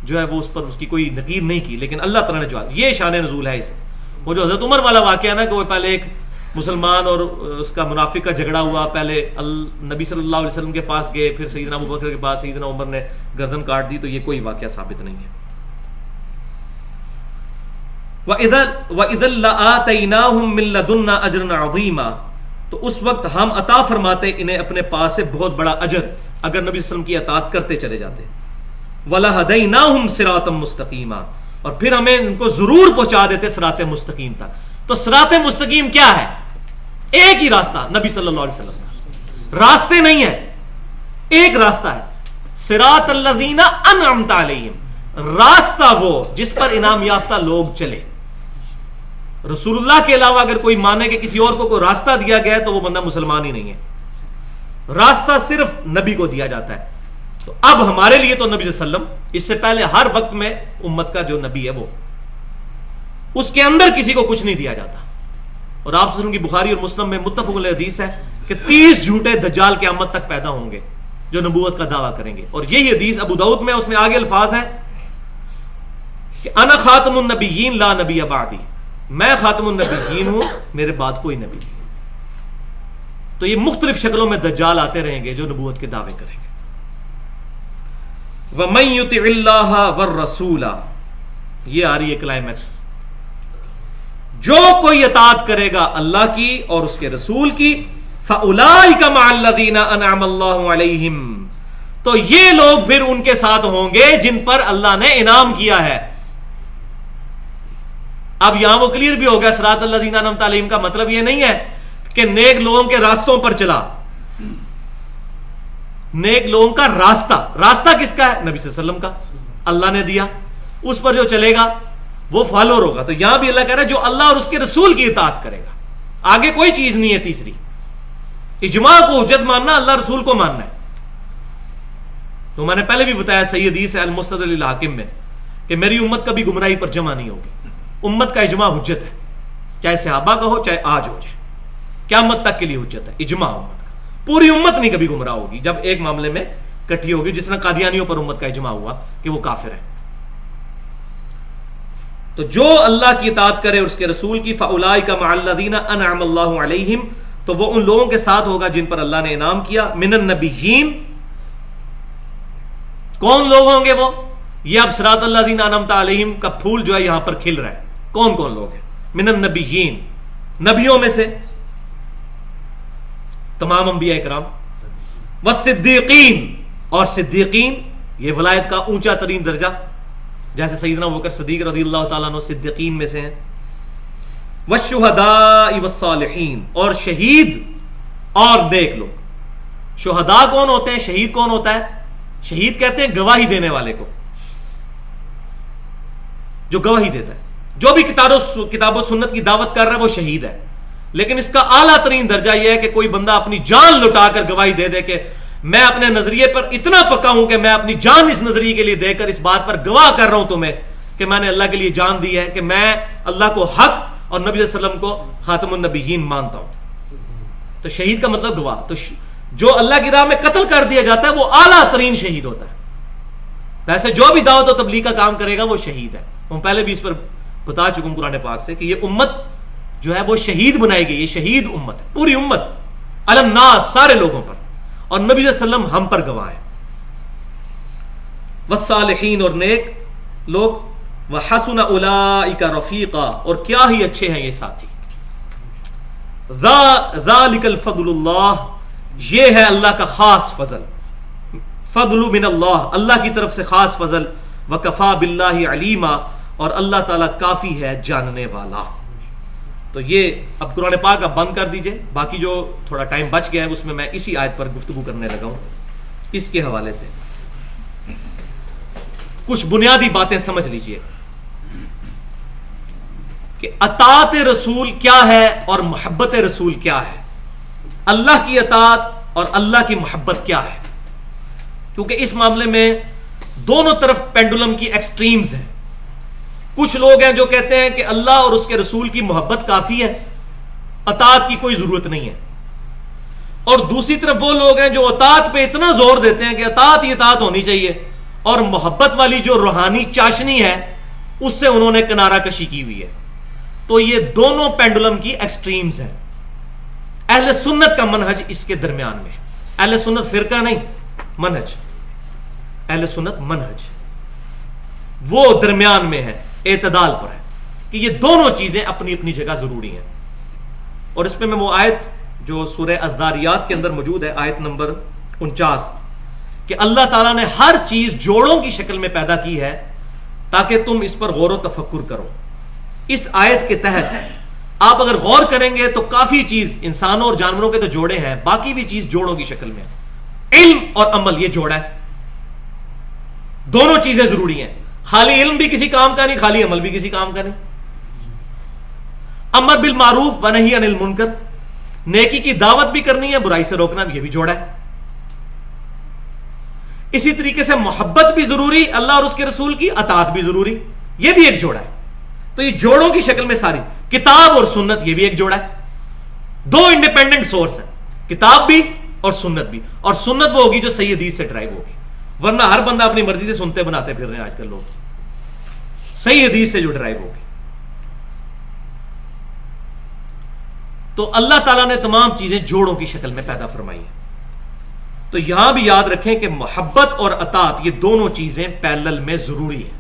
جو ہے وہ اس پر اس کی کوئی نکیر نہیں کی، لیکن اللہ تعالیٰ نے جو یہ شان نزول ہے اسے. وہ جو حضرت عمر والا واقعہ ہے نا کہ وہ پہلے ایک مسلمان اور اس کا منافق کا جھگڑا ہوا، پہلے نبی صلی اللہ علیہ وسلم کے پاس گئے، پھر سیدنا ابوبکر کے پاس سیدنا عمر نے گردن کاٹ دی، تو یہ کوئی واقعہ ثابت نہیں ہے. وَإِذًا لَآتَيْنَاهُم مِّن لَّدُنَّا أَجْرًا عَظِيمًا، تو اس وقت ہم عطا فرماتے انہیں اپنے پاس سے بہت بڑا اجر اگر نبی صلی اللہ علیہ وسلم کی اطاعت کرتے چلے جاتے. وَلَهَدَيْنَاهُمْ صِرَاطًا مُسْتَقِيمًا، اور پھر ہمیں ان کو ضرور پہنچا دیتے صراط مستقیم تک. تو صراط مستقیم کیا ہے؟ ایک ہی راستہ نبی صلی اللہ علیہ وسلم، راستے نہیں ہے، ایک راستہ ہے. صراط الذین انعمت علیہم، راستہ وہ جس پر انعام یافتہ لوگ چلے. رسول اللہ کے علاوہ اگر کوئی مانے کہ کسی اور کو کوئی راستہ دیا گیا ہے تو وہ بندہ مسلمان ہی نہیں ہے. راستہ صرف نبی کو دیا جاتا ہے. تو اب ہمارے لیے تو نبی صلی اللہ علیہ وسلم، اس سے پہلے ہر وقت میں امت کا جو نبی ہے وہ اس کے اندر کسی کو کچھ نہیں دیا جاتا. اور آپ صلی اللہ علیہ وسلم کی بخاری اور مسلم میں متفق علیہ حدیث ہے کہ 30 جھوٹے دجال قیامت تک پیدا ہوں گے جو نبوت کا دعویٰ کریں گے. اور یہی حدیث ابو داؤد میں اس میں آگے الفاظ ہیں کہ انا خاتم النبیین لا نبی بعدی، میں خاتم النبیین ہوں، میرے بعد کوئی نبی نہیں. تو یہ مختلف شکلوں میں دجال آتے رہیں گے جو نبوت کے دعوے کریں گے. وَمَن يُطِعِ اللَّهَ وَالرَّسُولَ، یہ آ رہی ہے کلائمیکس. جو کوئی اطاعت کرے گا اللہ کی اور اس کے رسول کی، فَأُولَٰئِكَ مَعَ الَّذِينَ أَنْعَمَ اللَّهُ عَلَيْهِمْ، تو یہ لوگ پھر ان کے ساتھ ہوں گے جن پر اللہ نے انعام کیا ہے. اب یہاں وہ کلیئر بھی ہو گیا صراط الذین انعمت علیہم کا مطلب یہ نہیں ہے کہ نیک لوگوں کے راستوں پر چلا. نیک لوگوں کا راستہ کس کا ہے؟ نبی صلی اللہ علیہ وسلم کا، اللہ نے دیا، اس پر جو چلے گا وہ فالوور ہوگا. تو یہاں بھی اللہ کہہ رہا ہے جو اللہ اور اس کے رسول کی اطاعت کرے گا. آگے کوئی چیز نہیں ہے. تیسری اجماع کو حجت ماننا، اللہ رسول کو ماننا ہے. تو میں نے پہلے بھی بتایا صحیح حدیث ہے المستدرک للحاکم میں کہ میری امت کبھی گمراہی پر جمع نہیں ہوگی. امت کا اجماع حجت ہے، چاہے صحابہ کا ہو چاہے آج ہو جائے، قیامت تک کے لیے حجت ہے اجماع امت کا. پوری امت نہیں کبھی گمراہ ہوگی جب ایک معاملے میں کٹھی ہوگی، جس طرح قادیانیوں پر امت کا اجماع ہوا کہ وہ کافر ہے. تو جو اللہ کی اطاعت کرے اور اس کے رسول کی، فَأُولَٰئِكَ مَعَ الَّذِينَ أَنْعَمَ اللَّهُ عَلَيْهِمْ، تو وہ ان لوگوں کے ساتھ ہوگا جن پر اللہ نے انعام کیا. مِنَ النَّبِيِّينَ، کون لوگ ہوں گے وہ؟ یہ اب صراط الذین انعمت علیہم کا پھول جو ہے یہاں پر کھل رہا ہے. کون کون لوگ ہیں؟ من النبیین، نبیوں میں سے تمام انبیاء کرام، والصدیقین، اور صدیقین، یہ ولایت کا اونچا ترین درجہ، جیسے سیدنا ابوبکر صدیق رضی اللہ تعالیٰ عنہ صدیقین میں سے ہیں. والشہداء والصالحین، اور شہید اور نیک لوگ. شہداء کون ہوتے ہیں؟ شہید کون ہوتا ہے؟ شہید کہتے ہیں گواہی دینے والے کو، جو گواہی دیتا ہے. جو بھی کتاب و سنت کی دعوت کر رہا ہے وہ شہید ہے. لیکن اس کا اعلیٰ ترین درجہ یہ ہے کہ کوئی بندہ اپنی جان لٹا کر گواہی دے دے کہ میں اپنے نظریے پر اتنا پکا ہوں کہ میں اپنی جان اس نظریے کے لیے دے کر اس بات پر گواہ کر رہا ہوں تمہیں کہ میں نے اللہ کے لیے جان دی ہے کہ میں اللہ کو حق اور نبی صلی اللہ علیہ وسلم کو خاتم النبیین مانتا ہوں. تو شہید کا مطلب گواہ. تو جو اللہ کی راہ میں قتل کر دیا جاتا ہے وہ اعلیٰ ترین شہید ہوتا ہے. ویسے جو بھی دعوت و تبلیغ کا کام کرے گا وہ شہید ہے. ہم پہلے بھی اس پر بتا چکے ہوں قرآن پاک سے کہ یہ امت جو ہے وہ شہید بنائی گئی. یہ شہید امت ہے, پوری امت علی الناس, سارے لوگوں پر, اور نبی صلی اللہ علیہ وسلم ہم پر گواہ ہیں. والصالحین, اور نیک لوگ, وحسن اولئک رفیقا, اور کیا ہی اچھے ہیں یہ ساتھی. ذالک الفضل اللہ, یہ ہے اللہ کا خاص فضل. فضل من اللہ, اللہ کی طرف سے خاص فضل. وکفا باللہ علیما, اور اللہ تعالیٰ کافی ہے جاننے والا. تو یہ اب قرآن پاک آپ بند کر دیجئے, باقی جو تھوڑا ٹائم بچ گیا ہے اس میں اسی آیت پر گفتگو کرنے لگا ہوں. اس کے حوالے سے کچھ بنیادی باتیں سمجھ لیجئے کہ اطاعت رسول کیا ہے اور محبت رسول کیا ہے. اللہ کی اطاعت اور اللہ کی محبت کیا ہے, کیونکہ اس معاملے میں دونوں طرف پینڈولم کی ایکسٹریمز ہیں. کچھ لوگ ہیں جو کہتے ہیں کہ اللہ اور اس کے رسول کی محبت کافی ہے, اطاعت کی کوئی ضرورت نہیں ہے. اور دوسری طرف وہ لوگ ہیں جو اطاعت پہ اتنا زور دیتے ہیں کہ اطاعت ہی اطاعت ہونی چاہیے, اور محبت والی جو روحانی چاشنی ہے اس سے انہوں نے کنارہ کشی کی ہوئی ہے. تو یہ دونوں پینڈولم کی ایکسٹریمز ہیں. اہل سنت کا منہج اس کے درمیان میں. اہل سنت فرقہ نہیں, منہج. اہل سنت منہج وہ درمیان میں ہے, اعتدال پر ہے, کہ یہ دونوں چیزیں اپنی اپنی جگہ ضروری ہیں. اور اس پہ میں وہ آیت جو سورہ الذاریات کے اندر موجود ہے, آیت نمبر 49, کہ اللہ تعالیٰ نے ہر چیز جوڑوں کی شکل میں پیدا کی ہے تاکہ تم اس پر غور و تفکر کرو. اس آیت کے تحت آپ اگر غور کریں گے تو کافی چیز, انسانوں اور جانوروں کے تو جوڑے ہیں, باقی بھی چیز جوڑوں کی شکل میں. علم اور عمل یہ جوڑا ہے, دونوں چیزیں ضروری ہیں. خالی علم بھی کسی کام کا نہیں, خالی عمل بھی کسی کام کا نہیں. امر بالمعروف و نہی عن المنکر, نیکی کی دعوت بھی کرنی ہے, برائی سے روکنا بھی, یہ بھی جوڑا ہے. اسی طریقے سے محبت بھی ضروری, اللہ اور اس کے رسول کی اطاعت بھی ضروری, یہ بھی ایک جوڑا ہے. تو یہ جوڑوں کی شکل میں ساری, کتاب اور سنت یہ بھی ایک جوڑا ہے. دو انڈیپینڈنٹ سورس ہیں, کتاب بھی اور سنت بھی. اور سنت وہ ہوگی جو صحیح حدیث سے ڈرائیو ہوگی, ورنہ ہر بندہ اپنی مرضی سے سنتے بناتے پھر رہے ہیں آج کل لوگ. صحیح حدیث سے جو ڈرائیو ہوگی. تو اللہ تعالیٰ نے تمام چیزیں جوڑوں کی شکل میں پیدا فرمائی ہیں. تو یہاں بھی یاد رکھیں کہ محبت اور اطاعت یہ دونوں چیزیں پیرلل میں ضروری ہیں,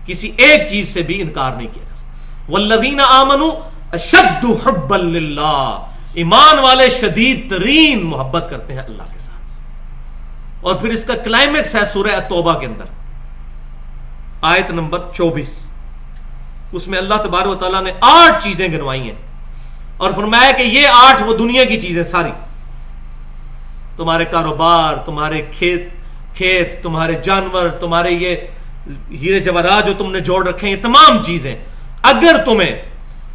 کسی ایک چیز سے بھی انکار نہیں کیا جا سکتا. والذین آمنوا اشد حبا للہ, ایمان والے شدید ترین محبت کرتے ہیں اللہ کے ساتھ. اور پھر اس کا کلائمیکس ہے سورہ التوبہ کے اندر, آیت نمبر 24. اس میں اللہ تبارک و تعالیٰ نے 8 چیزیں گنوائی ہیں اور فرمایا کہ یہ 8 وہ دنیا کی چیزیں ساری, تمہارے کاروبار, تمہارے کھیت, تمہارے جانور, تمہارے یہ ہیرے جواہرات جو تم نے جوڑ رکھے ہیں, یہ تمام چیزیں اگر تمہیں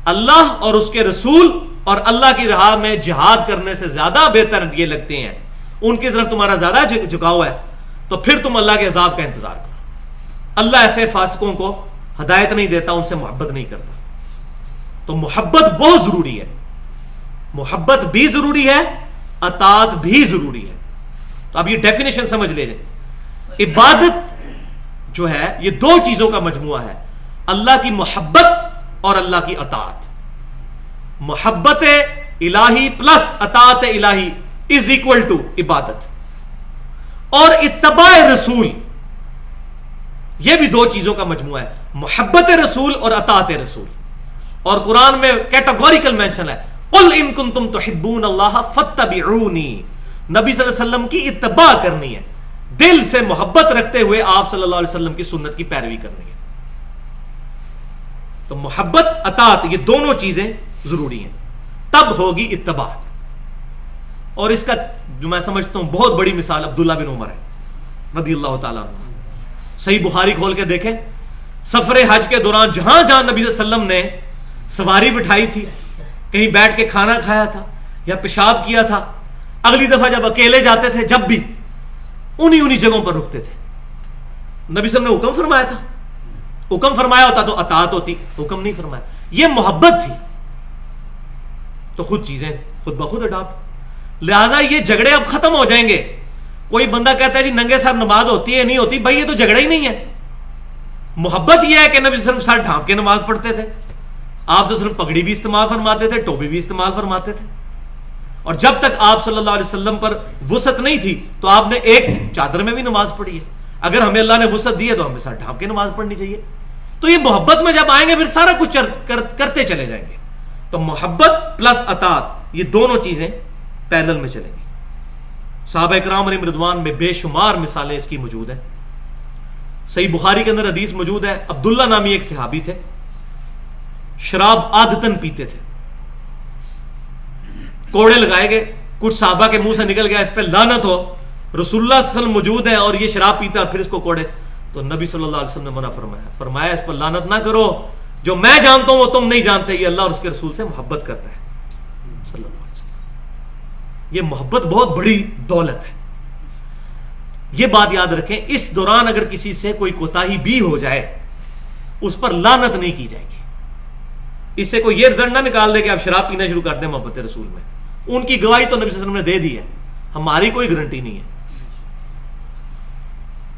اللہ اور اس کے رسول اور اللہ کی راہ میں جہاد کرنے سے زیادہ بہتر یہ لگتے ہیں, ان کی طرف تمہارا زیادہ جھکاؤ ہے, تو پھر تم اللہ کے عذاب کا انتظار کرو. اللہ ایسے فاسقوں کو ہدایت نہیں دیتا, ان سے محبت نہیں کرتا. تو محبت بہت ضروری ہے, محبت بھی ضروری ہے, اطاعت بھی ضروری ہے. تو اب یہ ڈیفینیشن سمجھ لیجئے, عبادت جو ہے یہ 2 چیزوں کا مجموعہ ہے, اللہ کی محبت اور اللہ کی اطاعت. محبت الہی پلس اطاعت الہی از اکول ٹو عبادت. اور اتباع رسول یہ بھی 2 چیزوں کا مجموعہ ہے, محبت رسول اور اطاعت رسول. اور قرآن میں کیٹاگوریکل مینشن ہے, قل ان کنتم تحبون اللہ فاتبعونی. نبی صلی اللہ علیہ وسلم کی اتباع کرنی ہے, دل سے محبت رکھتے ہوئے آپ صلی اللہ علیہ وسلم کی سنت کی پیروی کرنی ہے. تو محبت اطاعت یہ دونوں چیزیں ضروری ہیں, تب ہوگی اتباع. اور اس کا جو میں سمجھتا ہوں بہت بڑی مثال عبداللہ بن عمر ہے رضی اللہ تعالیٰ عنہ. صحیح بخاری کھول کے دیکھیں, سفر حج کے دوران جہاں جہاں نبی صلی اللہ علیہ وسلم نے سواری بٹھائی تھی, کہیں بیٹھ کے کھانا کھایا تھا یا پیشاب کیا تھا, اگلی دفعہ جب اکیلے جاتے تھے جب بھی انہی جگہوں پر رکتے تھے. نبی صلی اللہ علیہ وسلم نے حکم فرمایا تھا, حکم فرمایا ہوتا تو اطاعت ہوتی, حکم نہیں فرمایا. یہ محبت تھی تو خود چیزیں خود بخود اڈاپٹ. لہٰذا یہ جھگڑے اب ختم ہو جائیں گے. کوئی بندہ کہتا ہے جی ننگے سر نماز ہوتی ہے نہیں ہوتی، بھائی یہ تو جھگڑا ہی نہیں ہے. محبت یہ ہے کہ نبی صلی اللہ علیہ وسلم سر ڈھانپ کے نماز پڑھتے تھے، آپ صلی اللہ علیہ وسلم پگڑی بھی استعمال فرماتے تھے، ٹوپی بھی استعمال فرماتے تھے. اور جب تک آپ صلی اللہ علیہ وسلم پر وسعت نہیں تھی تو آپ نے ایک چادر میں بھی نماز پڑھی ہے. اگر ہمیں اللہ نے وسعت دی ہے تو ہمیں سر ڈھانپ کے نماز پڑھنی چاہیے. تو یہ محبت میں جب آئیں گے پھر سارا کچھ کرتے چلے جائیں گے. تو محبت پلس اطاعت، یہ دونوں چیزیں پیرل میں چلیں گی. صحابہ اکرام علیہم رضوان میں بے شمار مثالیں اس کی موجود ہیں. صحیح بخاری کے اندر حدیث موجود ہے، عبداللہ نامی ایک صحابی تھے، شراب عادتاً پیتے تھے. کوڑے لگائے گئے، کچھ صحابہ کے منہ سے نکل گیا اس پہ لعنت ہو، رسول اللہ صلی اللہ علیہ وسلم موجود ہیں اور یہ شراب پیتا اور پھر اس کو کوڑے. تو نبی صلی اللہ علیہ وسلم نے منع فرمایا اس پر لعنت نہ کرو، جو میں جانتا ہوں وہ تم نہیں جانتے، یہ اللہ اور اس کے رسول سے محبت کرتا ہے صلی اللہ علیہ وسلم. یہ محبت بہت بڑی دولت ہے، یہ بات یاد رکھیں. اس دوران اگر کسی سے کوئی کوتاہی بھی ہو جائے اس پر لعنت نہیں کی جائے گی. اس سے کوئی یہ رزلٹ نہ نکال دے کہ آپ شراب پینا شروع کر دیں محبت رسول میں. ان کی گواہی تو نبی صلی اللہ علیہ وسلم نے دے دی ہے، ہماری کوئی گارنٹی نہیں ہے.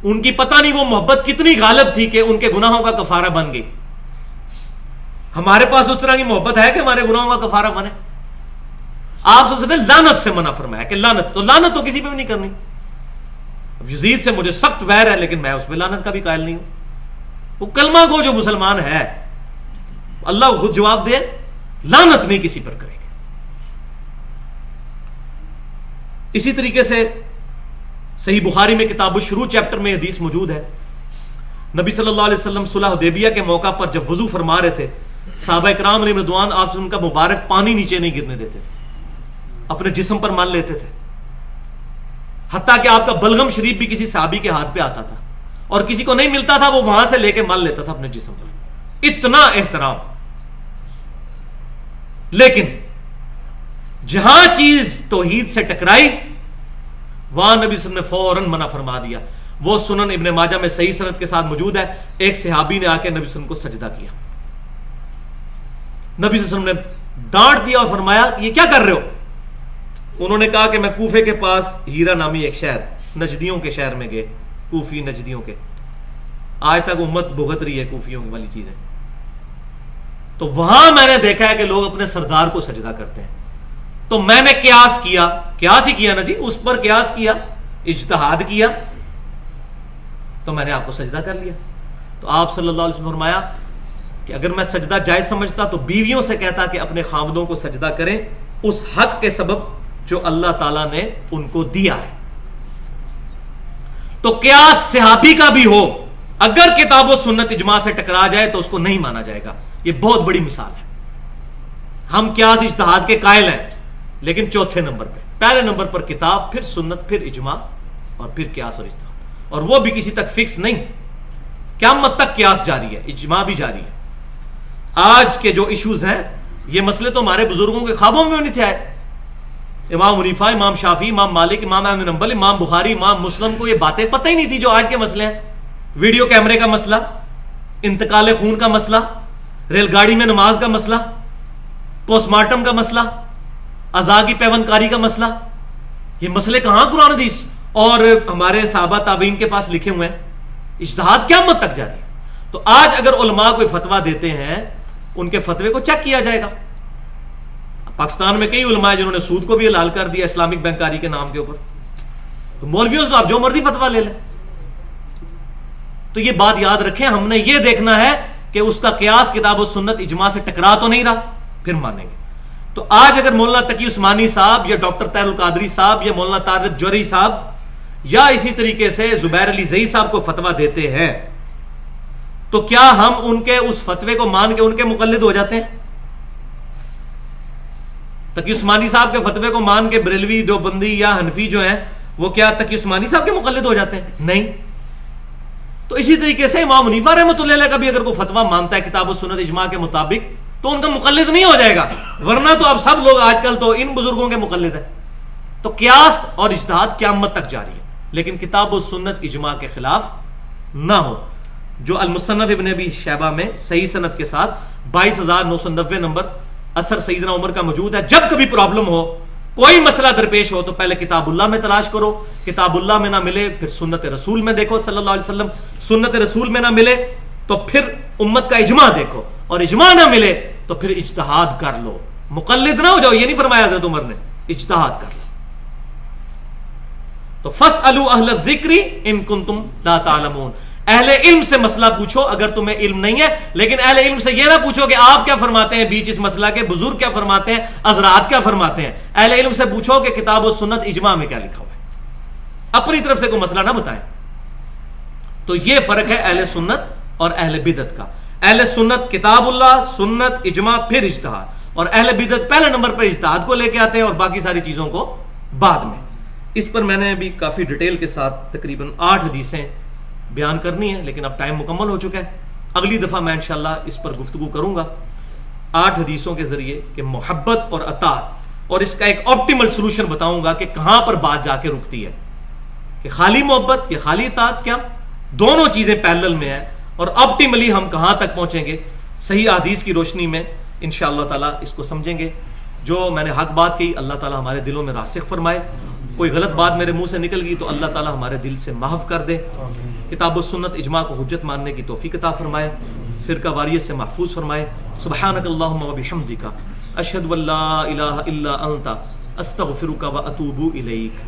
ان کی پتہ نہیں وہ محبت کتنی غالب تھی کہ ان کے گناہوں کا کفارہ بن گئی. ہمارے پاس اس طرح کی محبت ہے کہ ہمارے گناہوں کا کفارہ بنے. آپ صلی اللہ علیہ وسلم نے لعنت سے منع فرمایا کہ لعنت تو کسی پہ بھی نہیں کرنی. اب یزید سے مجھے سخت ویر ہے لیکن میں اس پہ لعنت کا بھی قائل نہیں ہوں. وہ کلمہ گو جو مسلمان ہے اللہ خود جواب دے، لعنت نہیں کسی پر کرے گا. اسی طریقے سے صحیح بخاری میں کتاب الشروع چیپٹر میں حدیث موجود ہے. نبی صلی اللہ علیہ وسلم صلح حدیبیہ کے موقع پر جب وضو فرما رہے تھے، صحابہ اکرام علیہم رضوان آپ سے ان کا مبارک پانی نیچے نہیں گرنے دیتے تھے، اپنے جسم پر مل لیتے تھے. حتیٰ کہ آپ کا بلغم شریف بھی کسی صحابی کے ہاتھ پہ آتا تھا اور کسی کو نہیں ملتا تھا وہ وہاں سے لے کے مل لیتا تھا اپنے جسم پر. اتنا احترام. لیکن جہاں چیز توحید سے ٹکرائی وہاں نبی صلی اللہ علیہ وسلم نے فوراً منع فرما دیا. وہ سنن ابن ماجہ میں صحیح سند کے ساتھ موجود ہے. ایک صحابی نے آ کے نبی صلی اللہ علیہ وسلم کو سجدہ کیا. نبی صلی اللہ علیہ وسلم نے ڈانٹ دیا اور فرمایا یہ کیا کر رہے ہو؟ انہوں نے کہا کہ میں کوفے کے پاس ہیرا نامی ایک شہر، نجدیوں کے شہر میں گئے. کوفی نجدیوں کے، آج تک امت بھگت رہی ہے کوفیوں والی چیزیں. تو وہاں میں نے دیکھا ہے کہ لوگ اپنے سردار کو سجدہ کرتے ہیں. تو میں نے قیاس ہی کیا نا جی، اس پر قیاس کیا، اجتہاد کیا، تو میں نے آپ کو سجدہ کر لیا. تو آپ صلی اللہ علیہ وسلم فرمایا کہ اگر میں سجدہ جائز سمجھتا تو بیویوں سے کہتا کہ اپنے خامدوں کو سجدہ کریں اس حق کے سبب جو اللہ تعالیٰ نے ان کو دیا ہے. تو قیاس صحابی کا بھی ہو، اگر کتاب و سنت اجماع سے ٹکرا جائے تو اس کو نہیں مانا جائے گا. یہ بہت بڑی مثال ہے. ہم قیاس اجتہاد کے قائل ہیں لیکن چوتھے نمبر پہ، پہلے نمبر پر کتاب، پھر سنت، پھر اجماع اور پھر قیاس اور اجتہاد. اور وہ بھی کسی تک فکس نہیں، قیامت تک قیاس جاری ہے، اجماع بھی جاری ہے. آج کے جو ایشوز ہیں یہ مسئلے تو ہمارے بزرگوں کے خوابوں میں نہیں تھے آئے. امام حنیفہ، امام شافعی، امام مالک، امام احمد بن حنبل، امام بخاری، امام مسلم کو یہ باتیں پتہ ہی نہیں تھی جو آج کے مسئلے ہیں. ویڈیو کیمرے کا مسئلہ، انتقال خون کا مسئلہ، ریل گاڑی میں نماز کا مسئلہ، پوسٹ مارٹم کا مسئلہ، اعضاء کی پیوند کاری کا مسئلہ. یہ مسئلے کہاں قرآن حدیث اور ہمارے صحابہ تابعین کے پاس لکھے ہوئے ہیں. اجتہاد قیامت تک جاری ہے. تو آج اگر علماء کوئی فتویٰ دیتے ہیں ان کے فتوے کو چیک کیا جائے گا. پاکستان میں کئی علماء جنہوں نے سود کو بھی حلال کر دیا اسلامک بینکاری کے نام کے اوپر. تو مولویوں سے تو آپ جو مرضی فتویٰ لے لیں. تو یہ بات یاد رکھیں، ہم نے یہ دیکھنا ہے کہ اس کا قیاس کتاب و سنت اجماع سے ٹکرا تو نہیں رہا، پھر مانیں گے. تو آج اگر مولانا تقی عثمانی صاحب یا ڈاکٹر طاہر القادری صاحب یا مولانا طارق جوہری صاحب یا اسی طریقے سے زبیر علی زئی صاحب کو فتویٰ دیتے ہیں تو کیا ہم ان کے اس فتوے کو مان کے ان کے مقلد ہو جاتے ہیں؟ تقی عثمانی صاحب کے فتوے کو مان کے بریلوی، دیوبندی یا حنفی جو ہیں وہ کیا تقی عثمانی صاحب کے مقلد ہو جاتے ہیں؟ نہیں. تو اسی طریقے سے امام حنیفہ رحمۃ اللہ علیہ کا بھی اگر کوئی فتویٰ مانتا ہے کتاب و سنت اجماع کے مطابق تو ان کا مقلد نہیں ہو جائے گا، ورنہ تو اب سب لوگ آج کل تو ان بزرگوں کے مقلد ہیں. تو قیاس اور اجتہاد قیامت تک جاری ہے، لیکن کتاب و سنت اجماع کے خلاف نہ ہو. جو المصنف ابن ابی شیبہ میں صحیح سند کے ساتھ 22,990 نمبر اثر سیدنا عمر کا موجود ہے. جب کبھی پرابلم ہو کوئی مسئلہ درپیش ہو تو پہلے کتاب اللہ میں تلاش کرو، کتاب اللہ میں نہ ملے پھر سنت رسول میں دیکھو صلی اللہ علیہ وسلم، سنت رسول میں نہ ملے تو پھر امت کا اجماع دیکھو، اور اجماع نہ ملے تو پھر اجتہاد کر لو، مقلد نہ ہو جاؤ، یہ نہیں فرمایا حضرت عمر نے، اجتہاد کر لو۔ تو فاسألوا اہل الذکر ان کنتم لا تعلمون، اہل علم سے مسئلہ پوچھو اگر تمہیں علم نہیں ہے، لیکن اہل علم سے یہ نہ پوچھو کہ آپ کیا فرماتے ہیں بیچ اس مسئلہ کے، بزرگ کیا فرماتے ہیں، حضرات کیا فرماتے ہیں۔ اہل علم سے پوچھو کہ کتاب و سنت اجماع میں کیا لکھا ہوا ہے، اپنی طرف سے کوئی مسئلہ نہ بتائیں۔ تو یہ فرق ہے اہل سنت اور اہل بدعت کا۔ اہل سنت کتاب اللہ، سنت، اجماع، پھر اجتہاد، اور اہل بدعت پہلے نمبر پر اجتہاد کو لے کے آتے ہیں اور باقی ساری چیزوں کو بعد میں۔ اس پر میں نے ابھی کافی ڈیٹیل کے ساتھ تقریباً 8 حدیثیں بیان کرنی ہے، لیکن اب ٹائم مکمل ہو چکا ہے، اگلی دفعہ میں انشاءاللہ اس پر گفتگو کروں گا 8 حدیثوں کے ذریعے کہ محبت اور اطاعت، اور اس کا ایک آپٹیمل سلوشن بتاؤں گا کہ کہاں پر بات جا کے رکتی ہے، کہ خالی محبت یا خالی اطاعت، کیا دونوں چیزیں پیرلل میں ہیں، اور آپٹیملی ہم کہاں تک پہنچیں گے صحیح حدیث کی روشنی میں انشاءاللہ تعالیٰ اس کو سمجھیں گے۔ جو میں نے حق بات کہی اللہ تعالیٰ ہمارے دلوں میں راسخ فرمائے، کوئی غلط بات میرے منہ سے نکل گئی تو اللہ تعالیٰ ہمارے دل سے محو کر دے، کتاب و سنت اجماع کو حجت ماننے کی توفیق عطا فرمائے، فرقہ واریت سے محفوظ فرمائے۔ سبحانک اللہم و بحمدک، اشہد ان لا الہ الا انت، استغفرک و اتوب الیک۔